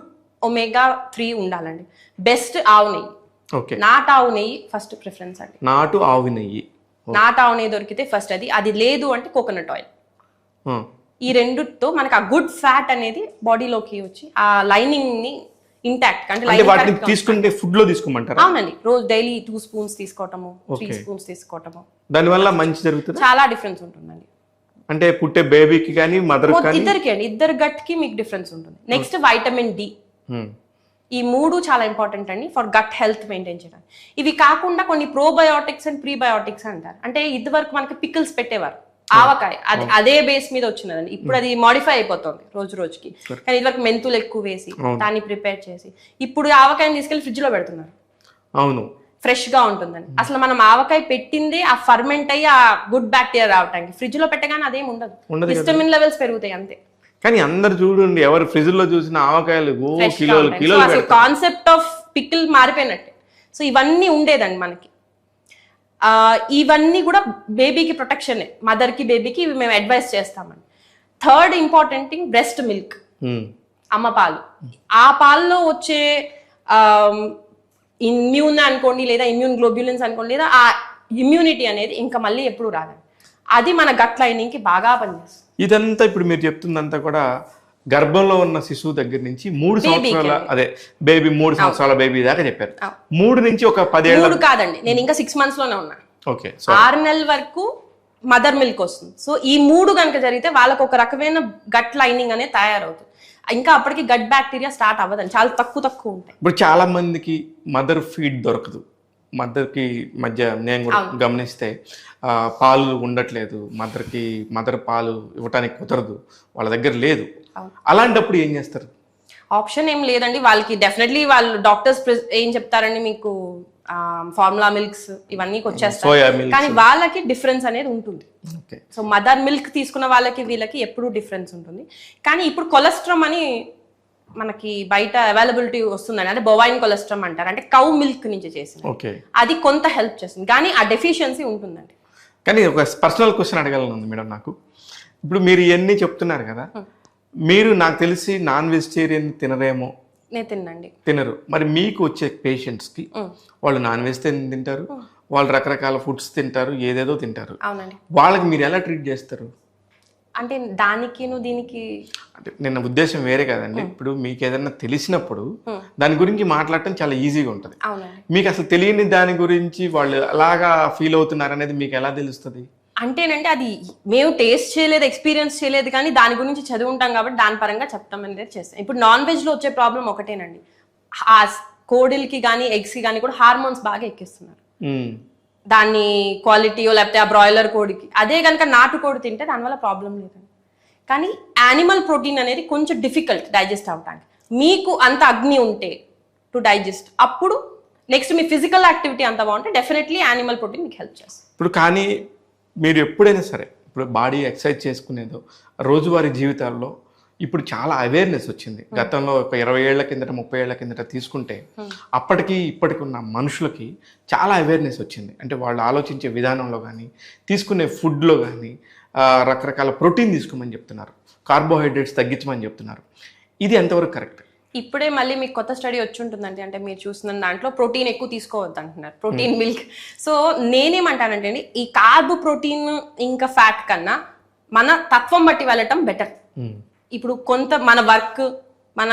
ఒమేగా 3 ఉండాలండి. బెస్ట్ ఆవు నెయ్యి. ఓకే. నాటు ఆవు నెయ్యి ఫస్ట్ ప్రిఫరెన్స్ అండి. నాటు ఆవు నెయ్యి దొరికితే ఫస్ట్ అది లేదు అంటే కోకోనట్ ఆయిల్. ఈ రెండుతో మనకి ఆ గుడ్ ఫ్యాట్ అనేది బాడీలోకి వచ్చి ఆ లైనింగ్ ని ఇంటాక్ట్ అంటే వాటిని తీసుకుంటే ఫుడ్ లో తీసుకోమంటారా? అవునండి. రోజు డైలీ 2 స్పూన్స్ తీసుకోవటము, 3 స్పూన్స్ తీసుకోవటము, దాని వల్ల మంచి జరుగుతుంది. చాలా డిఫరెన్స్ ఉంటుందండి. అంటే పుట్టే బేబీకి కానీ మదర్ కానీ ఇద్దరు గట్ కి మీకు డిఫరెన్స్ ఉంటుంది. Next vitamin D. ఈ 3 చాలా ఇంపార్టెంట్ అండి ఫర్ గట్ హెల్త్ మెయింటైన్ చేయడానికి. ఇవి కాకుండా కొన్ని ప్రోబయోటిక్స్ అండ్ ప్రీబయోటిక్స్ అంటారు. అంటే ఇదివరకు మనకి పికిల్స్ పెట్టేవారు, ఆవకాయ అదే బేస్ మీద వచ్చినదండి. ఇప్పుడు అది మాడిఫై అయిపోతుంది రోజు రోజుకి. కానీ ఇదివరకు మెంతులు ఎక్కువ వేసి దాన్ని ప్రిపేర్ చేసి ఇప్పుడు ఆవకాయని తీసుకెళ్లి ఫ్రిడ్జ్ లో పెడుతున్నారు. అవును, ఫ్రెష్ గా ఉంటుందని. అసలు మనం ఆవకాయ పెట్టిందే ఆ ఫర్మెంట్ అయ్యి ఆ గుడ్ బ్యాక్టీరియా రావటానికి. ఫ్రిడ్జ్ లో పెట్టగానే అదేం ఉండదు, విటమిన్ లెవెల్స్ పెరుగుతాయి అంతే. కానీ అందరు చూడండి, ఎవరు ఫ్రిడ్జ్ లో చూసిన ఆవకాయలు కిలోలు. కాన్సెప్ట్ ఆఫ్ పికిల్ మారిపోయినట్టే. సో ఇవన్నీ ఉండేదండి మనకి. ఇవన్నీ కూడా బేబీకి ప్రొటెక్షన్, మదర్ కి బేబీకి ఇవి మేము అడ్వైస్ చేస్తామండి. Third important thing breast milk, అమ్మ పాలు. ఆ పాల్లో వచ్చే ఇమ్యూన్ అనుకోండి, లేదా ఇమ్యూన్ గ్లోబ్యులిన్స్ అనుకోండి, లేదా ఆ ఇమ్యూనిటీ అనేది ఇంకా మళ్ళీ ఎప్పుడు రాదండి. అది మన గట్ లైనింగ్ కి బాగా పనిచేస్తుంది. ఇదంతా ఇప్పుడు మీరు చెప్తుందంతా కూడా గర్భంలో ఉన్న శిశువు దగ్గర నుంచి 3 సంవత్సరాల బేబీ 3 సంవత్సరాల బేబీ దాకా చెప్పారు. 3 నుంచి ఒక 10 ఏళ్ళు కాదండి, నేను ఇంకా 6 months లోనే ఉన్నా. ఓకే. 6 నెలల వరకు మదర్ మిల్క్ వస్తుంది. సో ఈ 3 కనుక జరిగితే వాళ్ళకి ఒక రకమైన గట్ లైనింగ్ అనేది తయారవుతుంది. ఇంకా అప్పటికి గట్ బ్యాక్టీరియా స్టార్ట్ అవ్వదండి, చాలా తక్కువ ఉంటాయి. ఇప్పుడు చాలా మందికి మదర్ ఫీడ్ దొరకదు. మదర్కి మధ్య నేను కూడా గమనిస్తే పాలు ఉండట్లేదు, మదర్ పాలు ఇవ్వటానికి కుదరదు, వాళ్ళ దగ్గర లేదు. అలాంటప్పుడు ఏం చేస్తారు? ఆప్షన్ ఏం లేదండి వాళ్ళకి. డెఫినెట్లీ వాళ్ళు డాక్టర్స్ ఏం చెప్తారండి, మీకు ఫార్ములా మిల్క్స్ ఇవన్నీ వచ్చేస్తాయి. కానీ వాళ్ళకి డిఫరెన్స్ అనేది ఉంటుంది. సో మదర్ మిల్క్ తీసుకున్న వాళ్ళకి వీళ్ళకి ఎప్పుడు డిఫరెన్స్ ఉంటుంది. కానీ ఇప్పుడు కొలెస్ట్రామ్ అని మనకి బయట అవైలబిలిటీ వస్తుందండి. అంటే బొవైన్ కొలెస్ట్రామ్ అంటారు, అంటే కౌ మిల్క్ నుంచి చేసింది. అది కొంత హెల్ప్ చేస్తుంది, కానీ ఆ డెఫిషియన్సీ ఉంటుందండి. కానీ ఒక పర్సనల్ క్వశ్చన్ అడగాలని మేడం నాకు. ఇప్పుడు మీరు ఇవన్నీ చెప్తున్నారు కదా, మీరు నాకు తెలిసి నాన్ వెజిటేరియన్ తినరేమో. నేను తినండి. తినరు. మరి మీకు వచ్చే పేషెంట్స్కి వాళ్ళు నాన్ వెజ్ తింటారు, వాళ్ళు రకరకాల ఫుడ్స్ తింటారు, ఏదేదో తింటారు. అవునండి. వాళ్ళకి మీరు ఎలా ట్రీట్ చేస్తారు? అంటే దానికి దీనికి అంటే నిన్న ఉద్దేశం వేరే కదండి. ఇప్పుడు మీకు ఏదైనా తెలిసినప్పుడు దాని గురించి మాట్లాడటం చాలా ఈజీగా ఉంటుంది. మీకు అసలు తెలియని దాని గురించి వాళ్ళు అలాగా ఫీల్ అవుతున్నారు అనేది మీకు ఎలా తెలుస్తుంది? అంటేనంటే అది మేము టేస్ట్ చేయలేదు, ఎక్స్పీరియన్స్ చేయలేదు, కానీ దాని గురించి చదివి ఉంటాం కాబట్టి దాని పరంగా చెప్తాం అనేది చేస్తాం. ఇప్పుడు నాన్ వెజ్ లో వచ్చే ప్రాబ్లం ఒకటేనండి, ఆ కోడిల్కి కానీ ఎగ్స్ కి కానీ కూడా హార్మోన్స్ బాగా ఎక్కిస్తున్నారు. దాన్ని క్వాలిటీయో లేకపోతే ఆ బ్రాయిలర్ కోడికి. అదే కనుక నాటు కోడి తింటే దానివల్ల ప్రాబ్లం లేదండి. కానీ యానిమల్ ప్రోటీన్ అనేది కొంచెం డిఫికల్ట్ డైజెస్ట్ అవ్వడానికి. మీకు అంత అగ్ని ఉంటే టు డైజెస్ట్, అప్పుడు నెక్స్ట్ మీ ఫిజికల్ యాక్టివిటీ అంత బాగుంటే డెఫినెట్లీ యానిమల్ ప్రోటీన్ మీకు హెల్ప్ చేస్తుంది. ఇప్పుడు కానీ మీరు ఎప్పుడైనా సరే ఇప్పుడు బాడీ ఎక్సర్సైజ్ చేసుకునేదో రోజువారీ జీవితాల్లో ఇప్పుడు చాలా అవేర్నెస్ వచ్చింది. గతంలో ఒక 20 ఏళ్ల కిందట 30 ఏళ్ల కిందట తీసుకుంటే అప్పటికి ఇప్పటికి ఉన్న మనుషులకి చాలా అవేర్నెస్ వచ్చింది. అంటే వాళ్ళు ఆలోచించే విధానంలో కానీ, తీసుకునే ఫుడ్లో కానీ రకరకాల ప్రోటీన్ తీసుకోమని చెప్తున్నారు, కార్బోహైడ్రేట్స్ తగ్గించమని చెప్తున్నారు. ఇది ఎంతవరకు కరెక్ట్? ఇప్పుడే మళ్ళీ మీకు కొత్త స్టడీ వచ్చి ఉంటుందండి. అంటే మీరు చూస్తున్న దాంట్లో ప్రోటీన్ ఎక్కువ తీసుకోవద్దు అంటున్నారు, ప్రోటీన్ మిల్క్. సో నేనేమంటానంటే అండి, ఈ కార్బ్ ప్రోటీన్ ఇంకా ఫ్యాట్ కన్నా మన తత్వం బట్టి వెళ్ళటం బెటర్. ఇప్పుడు కొంత మన వర్క్, మన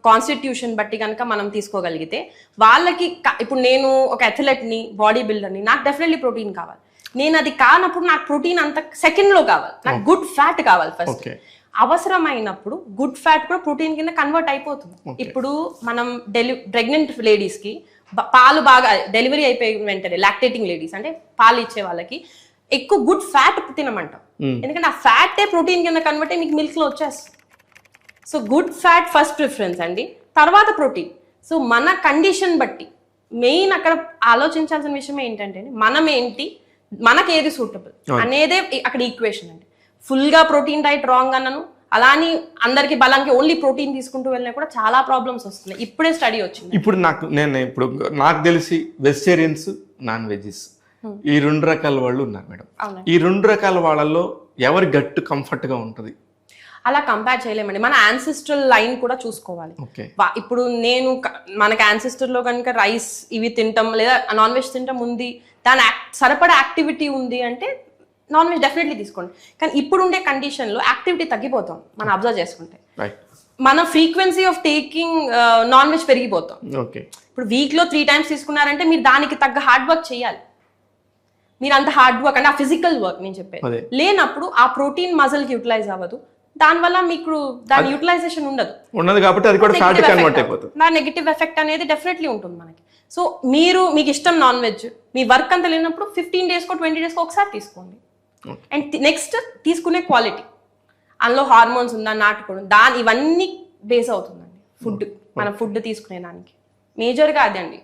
కాన్స్టిట్యూషన్ బట్టి కనుక మనం తీసుకోగలిగితే వాళ్ళకి, ఇప్పుడు నేను ఒక అథ్లెట్ని, బాడీ బిల్డర్ని, నాకు డెఫినెట్లీ ప్రోటీన్ కావాలి. నేను అది కానప్పుడు నాకు ప్రోటీన్ అంత సెకండ్లో కావాలి, నాకు గుడ్ ఫ్యాట్ కావాలి ఫస్ట్. అవసరమైనప్పుడు గుడ్ ఫ్యాట్ కూడా ప్రోటీన్ కింద కన్వర్ట్ అయిపోతుంది. ఇప్పుడు మనం ప్రెగ్నెంట్ లేడీస్ కి పాలు బాగా డెలివరీ అయిపోయిన వెంటనే, లాక్టేటింగ్ లేడీస్ అంటే పాలు ఇచ్చే వాళ్ళకి ఎక్కువ గుడ్ ఫ్యాట్ తినమంటాం. ఎందుకంటే ఆ ఫ్యాటే ప్రోటీన్ కింద కన్వర్ట్ అయ్యి మీకు మిల్క్ లో వచ్చేస్తుంది. So good fat first preference అండి, తర్వాత ప్రోటీన్. సో మన కండిషన్ బట్టి మెయిన్ అక్కడ ఆలోచించాల్సిన విషయం ఏంటంటే మనం ఏంటి, మనకి ఏది సూటబుల్ అనేదే అక్కడ ఈక్వేషన్ అండి. ఫుల్ గా ప్రోటీన్ డైట్ రాంగ్ అన్నను, అలా అని అందరికి బలానికి ఓన్లీ ప్రోటీన్ తీసుకుంటూ వెళ్ళినా కూడా చాలా ప్రాబ్లమ్స్ వస్తున్నాయి. ఇప్పుడే స్టడీ వచ్చింది. ఇప్పుడు నాకు తెలిసి వెజిటేరియన్స్, నాన్ వెజెస్ ఈ 2 రకాల వాళ్ళు ఉన్నారు మేడం. ఈ 2 రకాల వాళ్ళల్లో ఎవరి గట్టు కంఫర్ట్ గా ఉంటది? అలా కంపేర్ చేయలేమండి. మన యాన్సిస్ట్రల్ లైన్ కూడా చూసుకోవాలి. ఇప్పుడు మనకి యాన్సిస్టర్ లో కనుక రైస్ ఇవి తింటాం లేదా నాన్ వెజ్ తింటాం ఉంది, దాని సరిపడా యాక్టివిటీ ఉంది అంటే నాన్ వెజ్ డెఫినెట్లీ తీసుకోండి. కానీ ఇప్పుడు ఉండే కండిషన్ లో యాక్టివిటీ తగ్గిపోతాం మనం అబ్జర్వ్ చేసుకుంటే. మన frequency of taking non veg పెరిగిపోతాం. ఇప్పుడు వీక్ లో 3 times తీసుకున్నారంటే మీరు దానికి తగ్గ హార్డ్ వర్క్ చేయాలి. మీరు అంత హార్డ్ వర్క్ అంటే ఆ ఫిజికల్ వర్క్ నేను చెప్పేది లేనప్పుడు ఆ ప్రోటీన్ మజిల్ కి యూటిలైజ్ అవ్వదు. దానివల్ల మీకు దాని యూటిలైజేషన్ ఉండదు కాబట్టి అది కూడా ఫ్యాట్ కన్వర్ట్ అయిపోతుంది. నా నెగటివ్ ఎఫెక్ట్ అనేది డెఫినెట్లీ ఉంటుంది మనకి. సో మీకు ఇష్టం నాన్ వెజ్, మీ వర్క్ అంతా లేనప్పుడు 15 days 20 days ఒకసారి తీసుకోండి. అండ్ నెక్స్ట్ తీసుకునే క్వాలిటీ, అందులో హార్మోన్స్ ఉందా, నాటుకోవడం, ఇవన్నీ బేస్ అవుతుందండి ఫుడ్. మన ఫుడ్ తీసుకునే దానికి మేజర్గా అదే అండి.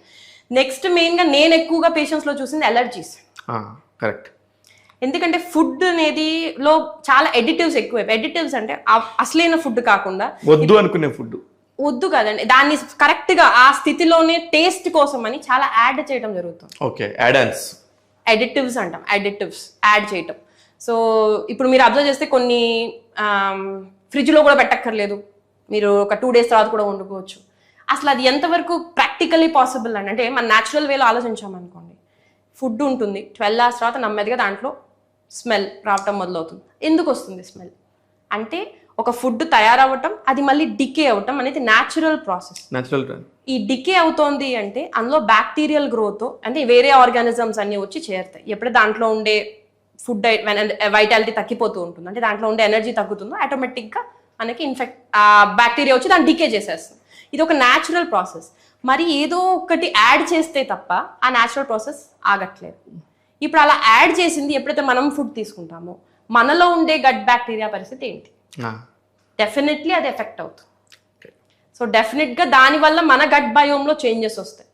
నెక్స్ట్ మెయిన్గా నేను ఎక్కువగా పేషెంట్స్ లో చూసింది ఎలర్జీస్. కరెక్ట్. ఎందుకంటే ఫుడ్ అనేది లో చాలా ఎడిటివ్స్ ఎక్కువ. ఎడిటివ్స్ అంటే అసలైన ఫుడ్ కాకుండా వద్దు అనుకునే ఫుడ్ వద్దు కదండి, దాన్ని కరెక్ట్ గా ఆ స్థితిలోనే టేస్ట్ కోసం అని చాలా యాడ్ చేయడం జరుగుతుంది. ఎడిటివ్స్ అంటాం, ఎడిటివ్స్ యాడ్ చేయటం. సో ఇప్పుడు మీరు అబ్జర్వ్ చేస్తే కొన్ని ఫ్రిడ్జ్ లో కూడా పెట్టక్కర్లేదు, మీరు ఒక 2 days తర్వాత కూడా వండుకోవచ్చు. అసలు అది ఎంతవరకు ప్రాక్టికలీ పాసిబుల్ అంటే మన న్యాచురల్ వేలో ఆలోచించామనుకోండి, ఫుడ్ ఉంటుంది 12 hours తర్వాత నెమ్మదిగా దాంట్లో స్మెల్ రావటం మొదలవుతుంది. ఎందుకు వస్తుంది స్మెల్ అంటే ఒక ఫుడ్ తయారవటం, అది మళ్ళీ డికే అవటం అనేది న్యాచురల్ ప్రాసెస్. ఈ డికే అవుతోంది అంటే అందులో బ్యాక్టీరియల్ గ్రోత్ అంటే వేరే ఆర్గానిజమ్స్ అన్ని వచ్చి చేరుతాయి. ఎప్పుడైతే దాంట్లో ఉండే ఫుడ్ వైటాలిటీ తగ్గిపోతూ ఉంటుంది, అంటే దాంట్లో ఉండే ఎనర్జీ తగ్గుతుందో ఆటోమేటిక్గా మనకి బ్యాక్టీరియా వచ్చి దాన్ని డికే చేసేస్తుంది. ఇది ఒక న్యాచురల్ ప్రాసెస్. మరి ఏదో ఒకటి యాడ్ చేస్తే తప్ప ఆ న్యాచురల్ ప్రాసెస్ ఆగట్లేదు. ఇప్పుడు అలా యాడ్ చేసింది ఎప్పుడైతే మనం ఫుడ్ తీసుకుంటామో మనలో ఉండే గట్ బ్యాక్టీరియా పరిస్థితి ఏంటి? డెఫినెట్లీ అది ఎఫెక్ట్ అవుతుంది. సో డెఫినెట్గా దానివల్ల మన గట్ బయోమ్లో చేంజెస్ వస్తాయి.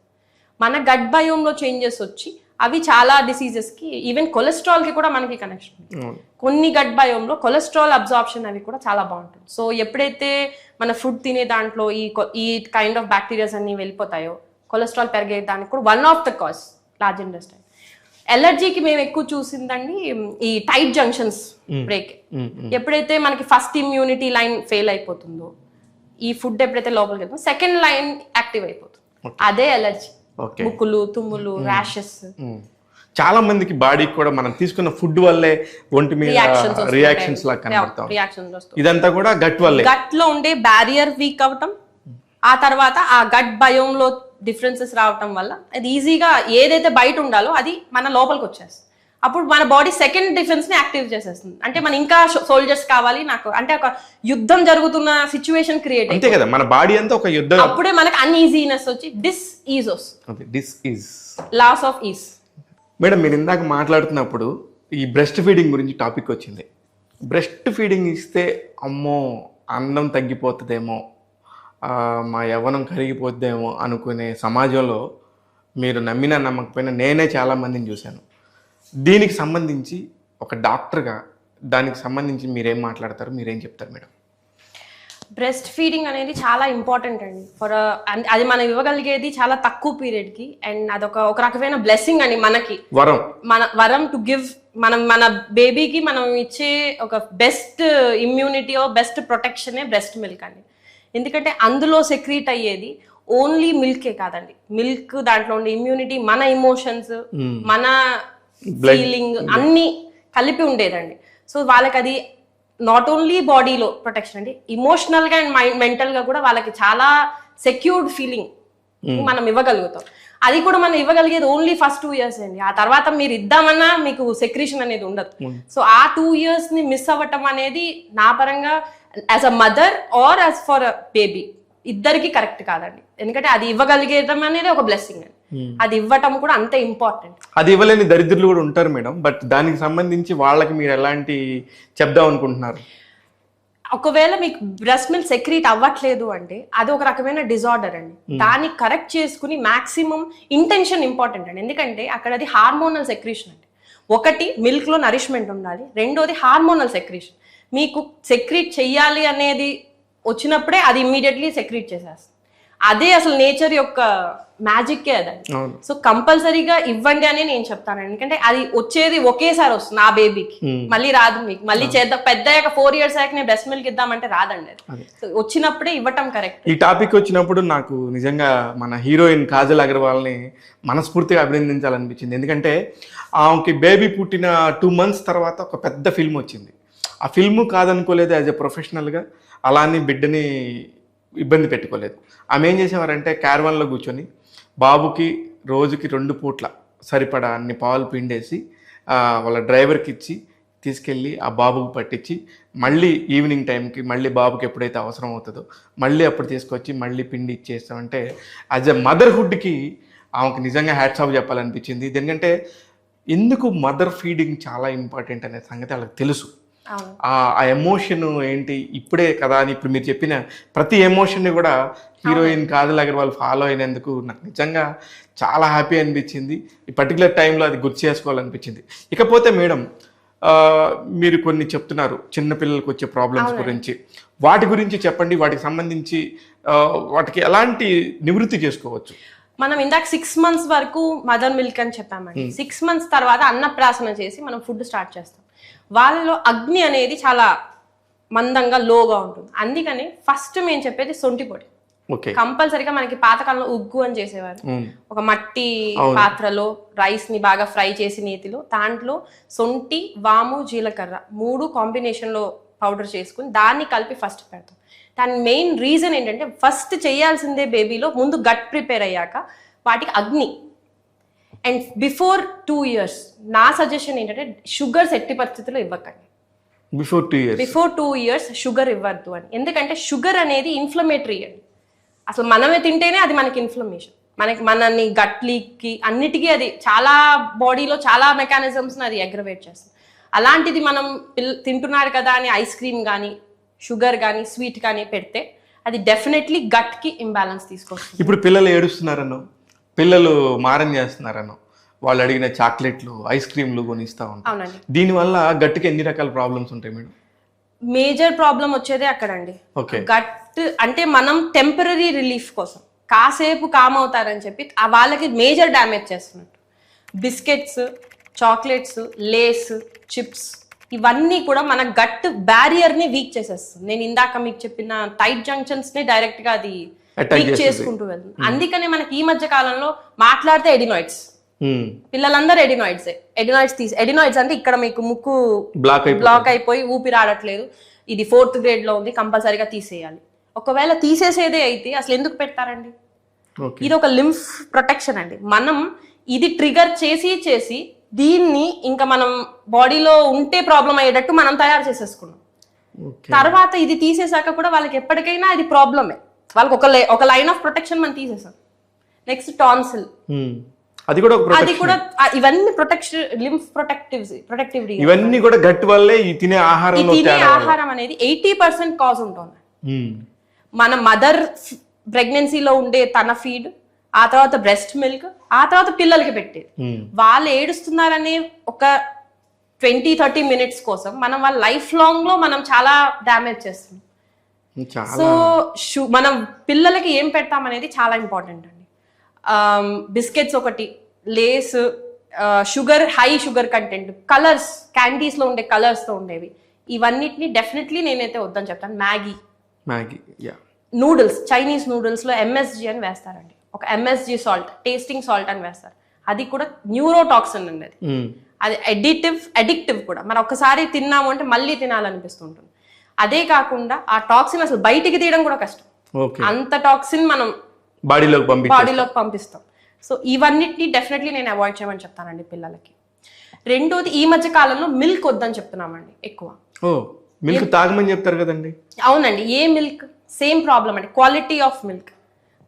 మన గట్ బయోమ్లో చేంజెస్ వచ్చి అవి చాలా డిసీజెస్కి, ఈవెన్ కొలెస్ట్రాల్కి కూడా మనకి కనెక్షన్ ఉంది. కొన్ని గట్ బయోమ్లో కొలెస్ట్రాల్ అబ్జార్ప్షన్ అవి కూడా చాలా బాగుంటుంది. సో ఎప్పుడైతే మన ఫుడ్ తినే దాంట్లో ఈ కైండ్ ఆఫ్ బ్యాక్టీరియాస్ అన్ని వెళ్ళిపోతాయో కొలెస్ట్రాల్ పెరిగే దానికి కూడా one of the cause large intestine. ఎలర్జీకి మేము ఎక్కువ చూసిందండి ఈ టైట్ జంక్షన్స్ బ్రేక్. ఎప్పుడైతే మనకి ఫస్ట్ ఇమ్యూనిటీ లైన్ ఫెయిల్ అయిపోతుందో, ఈ ఫుడ్ ఎప్పుడైతే లోపలికి వెళ్తుందో సెకండ్ లైన్ యాక్టివ్ అయిపోతుంది. అదే ఎలర్జీ. ముక్కులు, తుమ్ములు, ర్యాషెస్. చాలా మందికి బాడీకి కూడా మనం తీసుకున్న ఫుడ్ వల్లే ఒంటి మీద రియాక్షన్స్ లాగా కనబడతాం. ఇదంతా కూడా గట్ వల్లే. గట్ లో ఉండే బ్యారియర్ వీక్ అవటం, ఆ తర్వాత ఆ గట్ బయోమ్ లో డిఫరెన్సెస్ రావటం వల్ల అది ఈజీగా ఏదైతే బయట ఉండాలో అది మన లోపలికి వచ్చేస్తుంది. అప్పుడు మన బాడీ సెకండ్ డిఫెన్స్ ని యాక్టివ్ చేసేస్తుంది. అంటే మన ఇంకా సోల్జర్స్ కావాలి నాకు అంటే ఒక యుద్ధం జరుగుతున్న సిచ్యువేషన్ క్రియేట్ అంతే కదా, మన బాడీ అంతా ఒక యుద్ధం. అప్పుడే మనకి అన్ఈజీనెస్ వచ్చి లాస్ ఆఫ్ ఈజ్. మేడం మీరు ఇందాక మాట్లాడుతున్నప్పుడు ఈ బ్రెస్ట్ ఫీడింగ్ గురించి టాపిక్ వచ్చింది. బ్రెస్ట్ ఫీడింగ్ ఇస్తే అమ్మో అందం తగ్గిపోతుందేమో, మా యవ్వనం కరిగిపోద్దేమో అనుకునే సమాజంలో మీరు నమ్మినా నమ్మకపోయినా నేనే చాలా మందిని చూశాను. దీనికి సంబంధించి ఒక డాక్టర్గా దానికి సంబంధించి మీరేం మాట్లాడతారు, మీరేం చెప్తారు మేడం? బ్రెస్ట్ ఫీడింగ్ అనేది చాలా ఇంపార్టెంట్ అండి. అది మనం ఇవ్వగలిగేది చాలా తక్కువ పీరియడ్కి, అండ్ అదొక రకమైన బ్లెస్సింగ్ అండి మనకి, వరం టు గివ్. మన బేబీకి మనం ఇచ్చే ఒక బెస్ట్ ఇమ్యూనిటీ బెస్ట్ ప్రొటెక్షనే బ్రెస్ట్ మిల్క్ అండి. ఎందుకంటే అందులో సెక్రీట్ అయ్యేది ఓన్లీ మిల్కే కాదండి, మిల్క్ దాంట్లో ఉండే ఇమ్యూనిటీ, మన ఇమోషన్స్, మన ఫీలింగ్ అన్ని కలిపి ఉండేదండి. సో వాళ్ళకి అది నాట్ ఓన్లీ బాడీలో ప్రొటెక్షన్ అండి, ఇమోషనల్ గా అండ్ మెంటల్ గా కూడా వాళ్ళకి చాలా సెక్యూర్డ్ ఫీలింగ్ మనం ఇవ్వగలుగుతాం. అది కూడా మనం ఇవ్వగలిగేది ఓన్లీ ఫస్ట్ 2 years అండి. ఆ తర్వాత మీరు ఇద్దామన్నా మీకు సెక్రీషన్ అనేది ఉండదు. సో ఆ 2 years ని మిస్ అవ్వటం అనేది నా పరంగా as a mother are as for a baby ఇద్దరికి కరెక్ట్ కాదండి. ఎందుకంటే అది ఇవ్వగలిగేయడం అనేది ఒక బ్లెస్సింగ్ అండి, అది ఇవ్వటం కూడా అంతే ఇంపార్టెంట్. అది ఇవ్వలేని దరిద్రులు కూడా ఉంటారు మేడం, బట్ దానికి సంబంధించి వాళ్ళకి మీరు ఎలాంటి చెప్దాం అనుకుంటున్నారు? ఒకవేళ మీకు బ్రెస్ట్ మిల్క్ సెక్రీట్ అవ్వట్లేదు అంటే అది ఒక రకమైన డిజార్డర్ అండి. దాన్ని కరెక్ట్ చేసుకుని మాక్సిమం ఇంటెన్షన్ ఇంపార్టెంట్ అండి. ఎందుకంటే అక్కడ అది హార్మోనల్ సెక్రీషన్ అండి. ఒకటి మిల్క్ లో నరిష్మెంట్ ఉండాలి, రెండోది హార్మోనల్ సెక్రీషన్. మీకు సెక్రీట్ చెయ్యాలి అనేది వచ్చినప్పుడే అది ఇమ్మీడియట్లీ సెక్రీట్ చేసేస్తుంది. అదే అసలు నేచర్ యొక్క మ్యాజిక్కే అదండి. సో కంపల్సరీగా ఇవ్వండి అని నేను చెప్తాను. ఎందుకంటే అది వచ్చేది ఒకేసారి వస్తుంది ఆ బేబీకి, మళ్ళీ రాదు. మీకు మళ్ళీ చేద్దాం పెద్దయ్యాక 4 years అయ్యాక నేను బ్రెస్ట్ మిల్క్ ఇద్దామంటే రాదండి. అది సో వచ్చినప్పుడే ఇవ్వటం కరెక్ట్. ఈ టాపిక్ వచ్చినప్పుడు నాకు నిజంగా మన హీరోయిన్ కాజల్ అగర్వాల్ని మనస్ఫూర్తిగా అభినందించాలనిపించింది. ఎందుకంటే ఆమెకి బేబీ పుట్టిన 2 months తర్వాత ఒక పెద్ద ఫిల్మ్ వచ్చింది. ఆ ఫిల్మ్ కాదనుకోలేదు యాజ్ ఎ ప్రొఫెషనల్గా, అలానే బిడ్డని ఇబ్బంది పెట్టుకోలేదు. ఆమె ఏం చేసేవారంటే క్యారవాన్లో కూర్చొని బాబుకి రోజుకి 2 పూట్ల సరిపడా అన్ని పాలు పిండేసి వాళ్ళ డ్రైవర్కి ఇచ్చి తీసుకెళ్ళి ఆ బాబుకు పట్టించి మళ్ళీ ఈవినింగ్ టైంకి మళ్ళీ బాబుకి ఎప్పుడైతే అవసరం అవుతుందో మళ్ళీ అప్పుడు తీసుకొచ్చి మళ్ళీ పిండి ఇచ్చేస్తామంటే యాజ్ ఎ మదర్హుడ్కి ఆమెకు నిజంగా హ్యాట్స్ ఆఫ్ చెప్పాలనిపించింది. ఎందుకంటే ఎందుకు మదర్ ఫీడింగ్ చాలా ఇంపార్టెంట్ అనే సంగతి వాళ్ళకి తెలుసు. ఆ ఎమోషన్ ఏంటి ఇప్పుడే కదా అని ఇప్పుడు మీరు చెప్పిన ప్రతి ఎమోషన్ని కూడా హీరోయిన్ కాజల్ అగర్వాల్ ఫాలో అయినందుకు నాకు నిజంగా చాలా హ్యాపీ అనిపించింది. ఈ పర్టికులర్ టైంలో అది గుర్తు చేసుకోవాలనిపించింది. ఇకపోతే మేడం, మీరు కొన్ని చెప్తున్నారు చిన్నపిల్లలకు వచ్చే ప్రాబ్లమ్స్ గురించి, వాటి గురించి చెప్పండి. వాటికి సంబంధించి వాటికి ఎలాంటి నివృత్తి చేసుకోవచ్చు? మనం ఇందాక 6 months వరకు మదర్ మిల్క్ అని చెప్పామండి. 6 months తర్వాత అన్నప్రాసన చేసి మనం ఫుడ్ స్టార్ట్ చేస్తాం. వాళ్ళలో అగ్ని అనేది చాలా మందంగా లోగా ఉంటుంది. అందుకని ఫస్ట్ మేము చెప్పేది సొంటి పొడి. కంపల్సరీగా మనకి పాతకాలంలో ఉగ్గు అని చేసేవారు. ఒక మట్టి పాత్రలో రైస్ ని బాగా ఫ్రై చేసి నేతిలో దాంట్లో సొంటి, వాము, జీలకర్ర 3 కాంబినేషన్ లో పౌడర్ చేసుకుని దాన్ని కలిపి ఫస్ట్ పెడతాం. దాని మెయిన్ రీజన్ ఏంటంటే ఫస్ట్ చేయాల్సిందే బేబీలో ముందు గట్ ప్రిపేర్ అయ్యాక వాటికి అగ్ని. అండ్ బిఫోర్ 2 years నా సజెషన్ ఏంటంటే షుగర్స్ ఎట్టి పరిస్థితుల్లో ఇవ్వకండి. బిఫోర్ 2 years షుగర్ ఇవ్వద్దు అని. ఎందుకంటే షుగర్ అనేది ఇన్ఫ్లమేటరీ అండి. అసలు మనమే తింటేనే అది మనకి ఇన్ఫ్లమేషన్, మనని గట్ లీక్కి అన్నిటికీ అది చాలా బాడీలో చాలా మెకానిజమ్స్ని అది అగ్రవేట్ చేస్తుంది. అలాంటిది మనం తింటున్నారు కదా అని ఐస్ క్రీమ్ కానీ షుగర్ కానీ స్వీట్ కానీ పెడితే అది డెఫినెట్లీ గట్కి ఇంబ్యాలెన్స్ తీసుకొస్తుంది. ఇప్పుడు పిల్లలు ఏడుస్తున్నారనో, పిల్లలు మారం చేస్తున్నారనో, వాళ్ళు అడిగిన చాక్లెట్లు, ఐస్ క్రీమ్లు కొనిస్తూ ఉంటారు. దీనివల్ల గట్టికి ఎన్ని రకాల ప్రాబ్లమ్స్ ఉంటాయి మేడం? మేజర్ ప్రాబ్లం వచ్చేదే అక్కడండి. గట్ అంటే మనం టెంపరీ రిలీఫ్ కోసం కాసేపు కామ్ అవుతారని చెప్పి వాళ్ళకి మేజర్ డ్యామేజ్ చేస్తున్నట్టు. బిస్కెట్స్, చాక్లెట్స్, లేస్, చిప్స్ ఇవన్నీ కూడా మన గట్ బ్యారియర్ ని వీక్ చేసేస్తుంది. నేను ఇందాక మీకు చెప్పిన టైట్ జంక్షన్స్ ని డైరెక్ట్ గా అది వీక్ చేసుకుంటూ వెళ్తుంది. అందుకనే మనకి ఈ మధ్య కాలంలో మాట్లాడితే ఎడినాయిడ్స్, పిల్లలందరూ ఎడినాయిడ్స్ అంటే ఇక్కడ మీకు ముక్కు బ్లాక్ అయిపోయి ఊపిరాడట్లేదు, ఇది 4th grade లో ఉంది, కంపల్సరీగా తీసేయాలి. ఒకవేళ తీసేసేదే అయితే అసలు ఎందుకు పెడతారండి? ఇది ఒక లింఫ్ ప్రొటెక్షన్ అండి. మనం ఇది ట్రిగర్ చేసి దీన్ని ఇంకా మనం బాడీలో ఉంటే ప్రాబ్లం అయ్యేటట్టు మనం తయారు చేసేసుకున్నాం. తర్వాత ఇది తీసేసాక కూడా వాళ్ళకి ఎప్పటికైనా అది ప్రాబ్లమే. వాళ్ళకి ఒక లైన్ ఆఫ్ ప్రొటెక్షన్ మనం తీసేసాం. నెక్స్ట్ టాన్సిల్, అది కూడా ఇవన్నీ ప్రొటెక్షన్, లింఫ్ ప్రొటెక్టివ్ ఇవన్నీ కూడా గట్ వల్లే. ఈ తినే ఆహారం అనేది 80% కాజ్ ఉంటుంది. మన మదర్ ప్రెగ్నెన్సీలో ఉండే తన ఫీడ్, ఆ తర్వాత బ్రెస్ట్ మిల్క్, ఆ తర్వాత పిల్లలకి పెట్టేది. వాళ్ళు ఏడుస్తున్నారనే ఒక 20-30 minutes కోసం మనం వాళ్ళ లైఫ్ లాంగ్ లో మనం చాలా డ్యామేజ్ చేస్తున్నాం. సో మనం పిల్లలకి ఏం పెడతాం అనేది చాలా ఇంపార్టెంట్ అండి. బిస్కెట్స్ ఒకటి, Lays, sugar, high sugar content, colours, candies లో ఉండే కలర్స్ తో ఉండేవి, ఇవన్నిటిని డెఫినెట్లీ నేనైతే వద్దని చెప్తాను. మ్యాగీ, నూడిల్స్, చైనీస్ నూడిల్స్ లో MSG అని వేస్తారండి. ఒక MSG సాల్ట్, టేస్టింగ్ సాల్ట్ అని వేస్తారు. అది కూడా న్యూరోటాక్సిన్ అండి. అది అడిక్టివ్ కూడా. మనం ఒక్కసారి తిన్నాము అంటే మళ్ళీ తినాలనిపిస్తుంటుంది. అదే కాకుండా ఆ టాక్సిన్ అసలు బయటికి తీయడం కూడా కష్టం. అంత టాక్సిన్ మనం బాడీలోకి పంపిస్తాం. సో ఇవన్నిటిని డెఫినెట్లీ నేను అవాయిడ్ చేయమని చెప్తానండి పిల్లలకి. రెండోది, ఈ మధ్య కాలంలో మిల్క్ వద్దని చెప్తున్నామండి ఎక్కువ. మిల్క్ తాగమని చెప్తారు కదండి. అవునండి, ఏ మిల్క్ సేమ్ ప్రాబ్లం అండి. Quality of milk,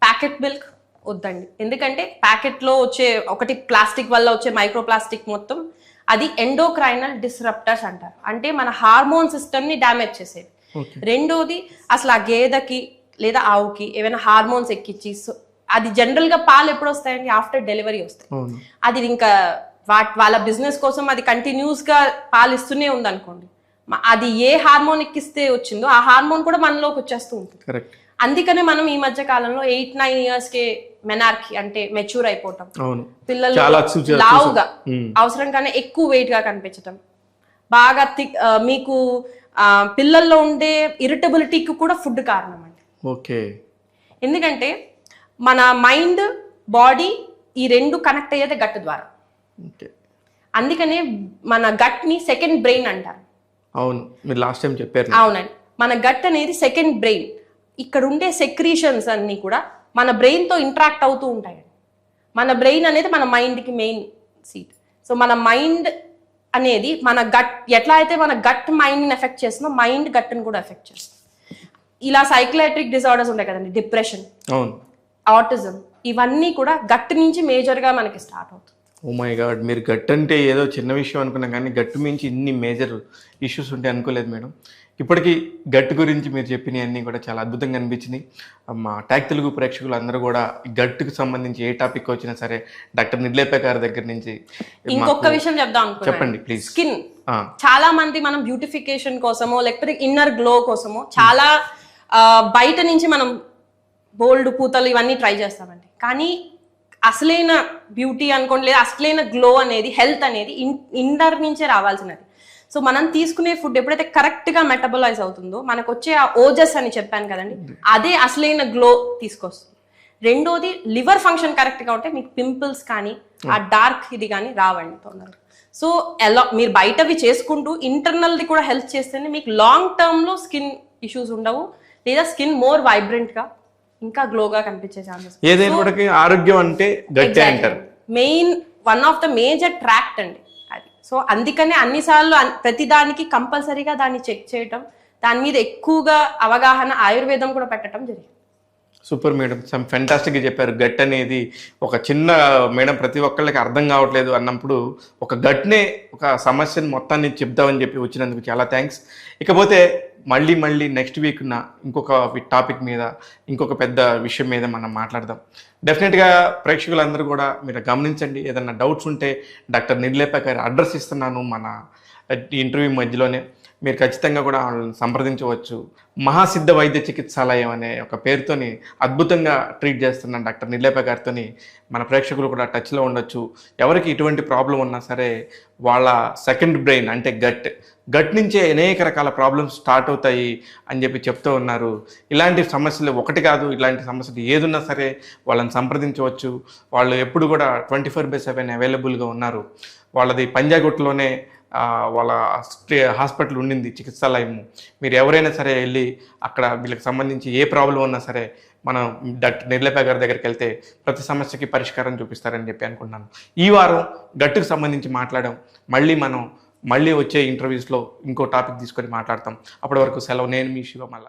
packet milk వద్దండి. ఎందుకంటే ప్యాకెట్ లో వచ్చే ఒకటి ప్లాస్టిక్ వల్ల వచ్చే మైక్రో ప్లాస్టిక్ మొత్తం అది ఎండోక్రైనల్ డిస్రప్టర్స్ అంటారు. అంటే మన హార్మోన్ సిస్టమ్ ని డ్యామేజ్ చేసేది. రెండోది అసలు ఆ గేదెకి లేదా ఆవుకి ఏమైనా హార్మోన్స్ ఎక్కించి అది జనరల్ గా పాలు ఎప్పుడు వస్తాయండి? ఆఫ్టర్ డెలివరీ వస్తాయి. అది ఇంకా వాళ్ళ బిజినెస్ కోసం అది కంటిన్యూస్ గా పాలు ఇస్తూనే ఉంది అనుకోండి, అది ఏ హార్మోన్ ఎక్కిస్తే వచ్చిందో ఆ హార్మోన్ కూడా మనలోకి వచ్చేస్తూ ఉంటుంది. అందుకనే మనం ఈ మధ్య కాలంలో 8-9 years కే మెనార్కీ అంటే మెచ్యూర్ అయిపోవటం, పిల్లలు లావుగా అవసరం కన్నా ఎక్కువ వెయిట్ గా కనిపించటం, బాగా మీకు పిల్లల్లో ఉండే ఇరిటబిలిటీకి కూడా ఫుడ్ కారణం అండి. ఎందుకంటే మన మైండ్ బాడీ ఈ రెండు కనెక్ట్ అయ్యేది గట్ ద్వారా. అందుకనే మన గట్ ని సెకండ్ బ్రెయిన్ అంటారు. అవును, మీరు లాస్ట్ టైం చెప్పారు. అవునండి, మన గట్ అనేది సెకండ్ బ్రెయిన్. ఇక్కడ ఉండే సెక్రీషన్స్ అన్ని కూడా మన బ్రెయిన్ తో ఇంటరాక్ట్ అవుతూ ఉంటాయండి. మన బ్రెయిన్ అనేది మన మైండ్ కి మెయిన్ సీట్. సో మన మైండ్ అనేది మన గట్ ఎట్లా అయితే మన గట్ మైండ్ ని ఎఫెక్ట్ చేస్తుందో మైండ్ గట్ ని కూడా ఎఫెక్ట్ చేస్తుంది. ఇలా సైకియాట్రిక్ డిసార్డర్స్ ఉంటాయి కదండి, డిప్రెషన్, ఆటిజం, ఇవన్నీ కూడా గట్ నుంచి మేజర్ గా మనకి స్టార్ట్ అవుతుంది. ఓ మై గాడ్, మీరు గట్ అంటే ఏదో చిన్న విషయం అనుకున్నాం కానీ గట్టు మించి ఇన్ని మేజర్ ఇష్యూస్ ఉంటాయి అనుకోలేదు మేడం. ఇప్పటికీ గట్ గురించి మీరు చెప్పినవన్నీ కూడా చాలా అద్భుతంగా అనిపించినాయి. మా ట్యాగ్ తెలుగు ప్రేక్షకులు అందరూ కూడా గట్టుకు సంబంధించి ఏ టాపిక్ వచ్చినా సరే డాక్టర్ నిర్లేప గారి దగ్గర నుంచి ఇంకొక విషయం చెప్దాం అనుకున్నాను. చెప్పండి ప్లీజ్. స్కిన్ చాలా మంది మనం బ్యూటిఫికేషన్ కోసమో లేకపోతే ఇన్నర్ గ్లో కోసమో చాలా బయట నుంచి మనం బోల్డ్ పూతలు ఇవన్నీ ట్రై చేస్తామండి. కానీ అసలైన బ్యూటీ అనుకోండి లేదా అసలైన గ్లో అనేది హెల్త్ అనేది ఇన్నర్ నుంచే రావాల్సినది. సో మనం తీసుకునే ఫుడ్ ఎప్పుడైతే కరెక్ట్ గా మెటబలైజ్ అవుతుందో మనకు వచ్చే ఆ ఓజస్ అని చెప్పాను కదండి, అదే అసలైన గ్లో తీసుకొస్తుంది. రెండోది లివర్ ఫంక్షన్ కరెక్ట్ గా ఉంటే మీకు పింపుల్స్ కానీ ఆ డార్క్ ఇది కానీ రావండి తొందరగా. సో ఎలా మీరు బయటవి చేసుకుంటూ ఇంటర్నల్ది కూడా హెల్ప్ చేస్తేనే మీకు లాంగ్ టర్మ్ లో స్కిన్ ఇష్యూస్ ఉండవు, లేదా స్కిన్ మోర్ వైబ్రెంట్ గా ఇంకా గ్లోగా కనిపించే ఛాన్సెస్. ఏదైనా కూడా ఆరోగ్యం అంటే గట్టే అంటారు. Main one of the major tract అండి అది. సో అందుకనే అన్నిసార్లు ప్రతిదానికి కంపల్సరీగా దాన్ని చెక్ చేయటం, దాని మీద ఎక్కువగా అవగాహన ఆయుర్వేదం కూడా పెట్టడం జరిగింది. సూపర్ మేడం, సమ్ ఫెంటాస్టిక్గా చెప్పారు. గట్ అనేది ఒక చిన్న మేడం ప్రతి ఒక్కళ్ళకి అర్థం కావట్లేదు అన్నప్పుడు ఒక గట్నే ఒక సమస్యను మొత్తాన్ని చెప్దామని చెప్పి వచ్చినందుకు చాలా థ్యాంక్స్. ఇకపోతే మళ్ళీ నెక్స్ట్ వీక్ ఇంకొక టాపిక్ మీద ఇంకొక పెద్ద విషయం మీద మనం మాట్లాడదాం. డెఫినెట్గా ప్రేక్షకులందరూ కూడా మీరు గమనించండి. ఏదన్నా డౌట్స్ ఉంటే డాక్టర్ నిర్లేప గారి అడ్రస్ ఇస్తున్నాను మన ఇంటర్వ్యూ మధ్యలోనే, మీరు ఖచ్చితంగా కూడా వాళ్ళని సంప్రదించవచ్చు. మహాసిద్ధ వైద్య చికిత్సాలయం అనే ఒక పేరుతోని అద్భుతంగా ట్రీట్ చేస్తున్న డాక్టర్ నిర్లేప గారితో మన ప్రేక్షకులు కూడా టచ్లో ఉండొచ్చు. ఎవరికి ఇటువంటి ప్రాబ్లం ఉన్నా సరే వాళ్ళ సెకండ్ బ్రెయిన్ అంటే గట్ నుంచే అనేక రకాల ప్రాబ్లమ్స్ స్టార్ట్ అవుతాయి అని చెప్పి చెప్తూ ఉన్నారు. ఇలాంటి సమస్యలు ఒకటి కాదు, ఇలాంటి సమస్యలు ఏదున్నా సరే వాళ్ళని సంప్రదించవచ్చు. వాళ్ళు ఎప్పుడు కూడా 24/7 అవైలబుల్గా ఉన్నారు. వాళ్ళది పంజాగుట్టలోనే వాళ్ళ హాస్పిటల్ ఉండింది, చికిత్సాలయం. మీరు ఎవరైనా సరే వెళ్ళి అక్కడ వీళ్ళకి సంబంధించి ఏ ప్రాబ్లం ఉన్నా సరే మనం డాక్టర్ నిర్లేప గారి దగ్గరికి వెళ్తే ప్రతి సమస్యకి పరిష్కారం చూపిస్తారని చెప్పి అనుకుంటున్నాను. ఈ వారం గట్టుకు సంబంధించి మాట్లాడాం. మళ్ళీ వచ్చే ఇంటర్వ్యూస్లో ఇంకో టాపిక్ తీసుకొని మాట్లాడతాం. అప్పటి వరకు సెలవు. నేను మీ శివ మల్ల.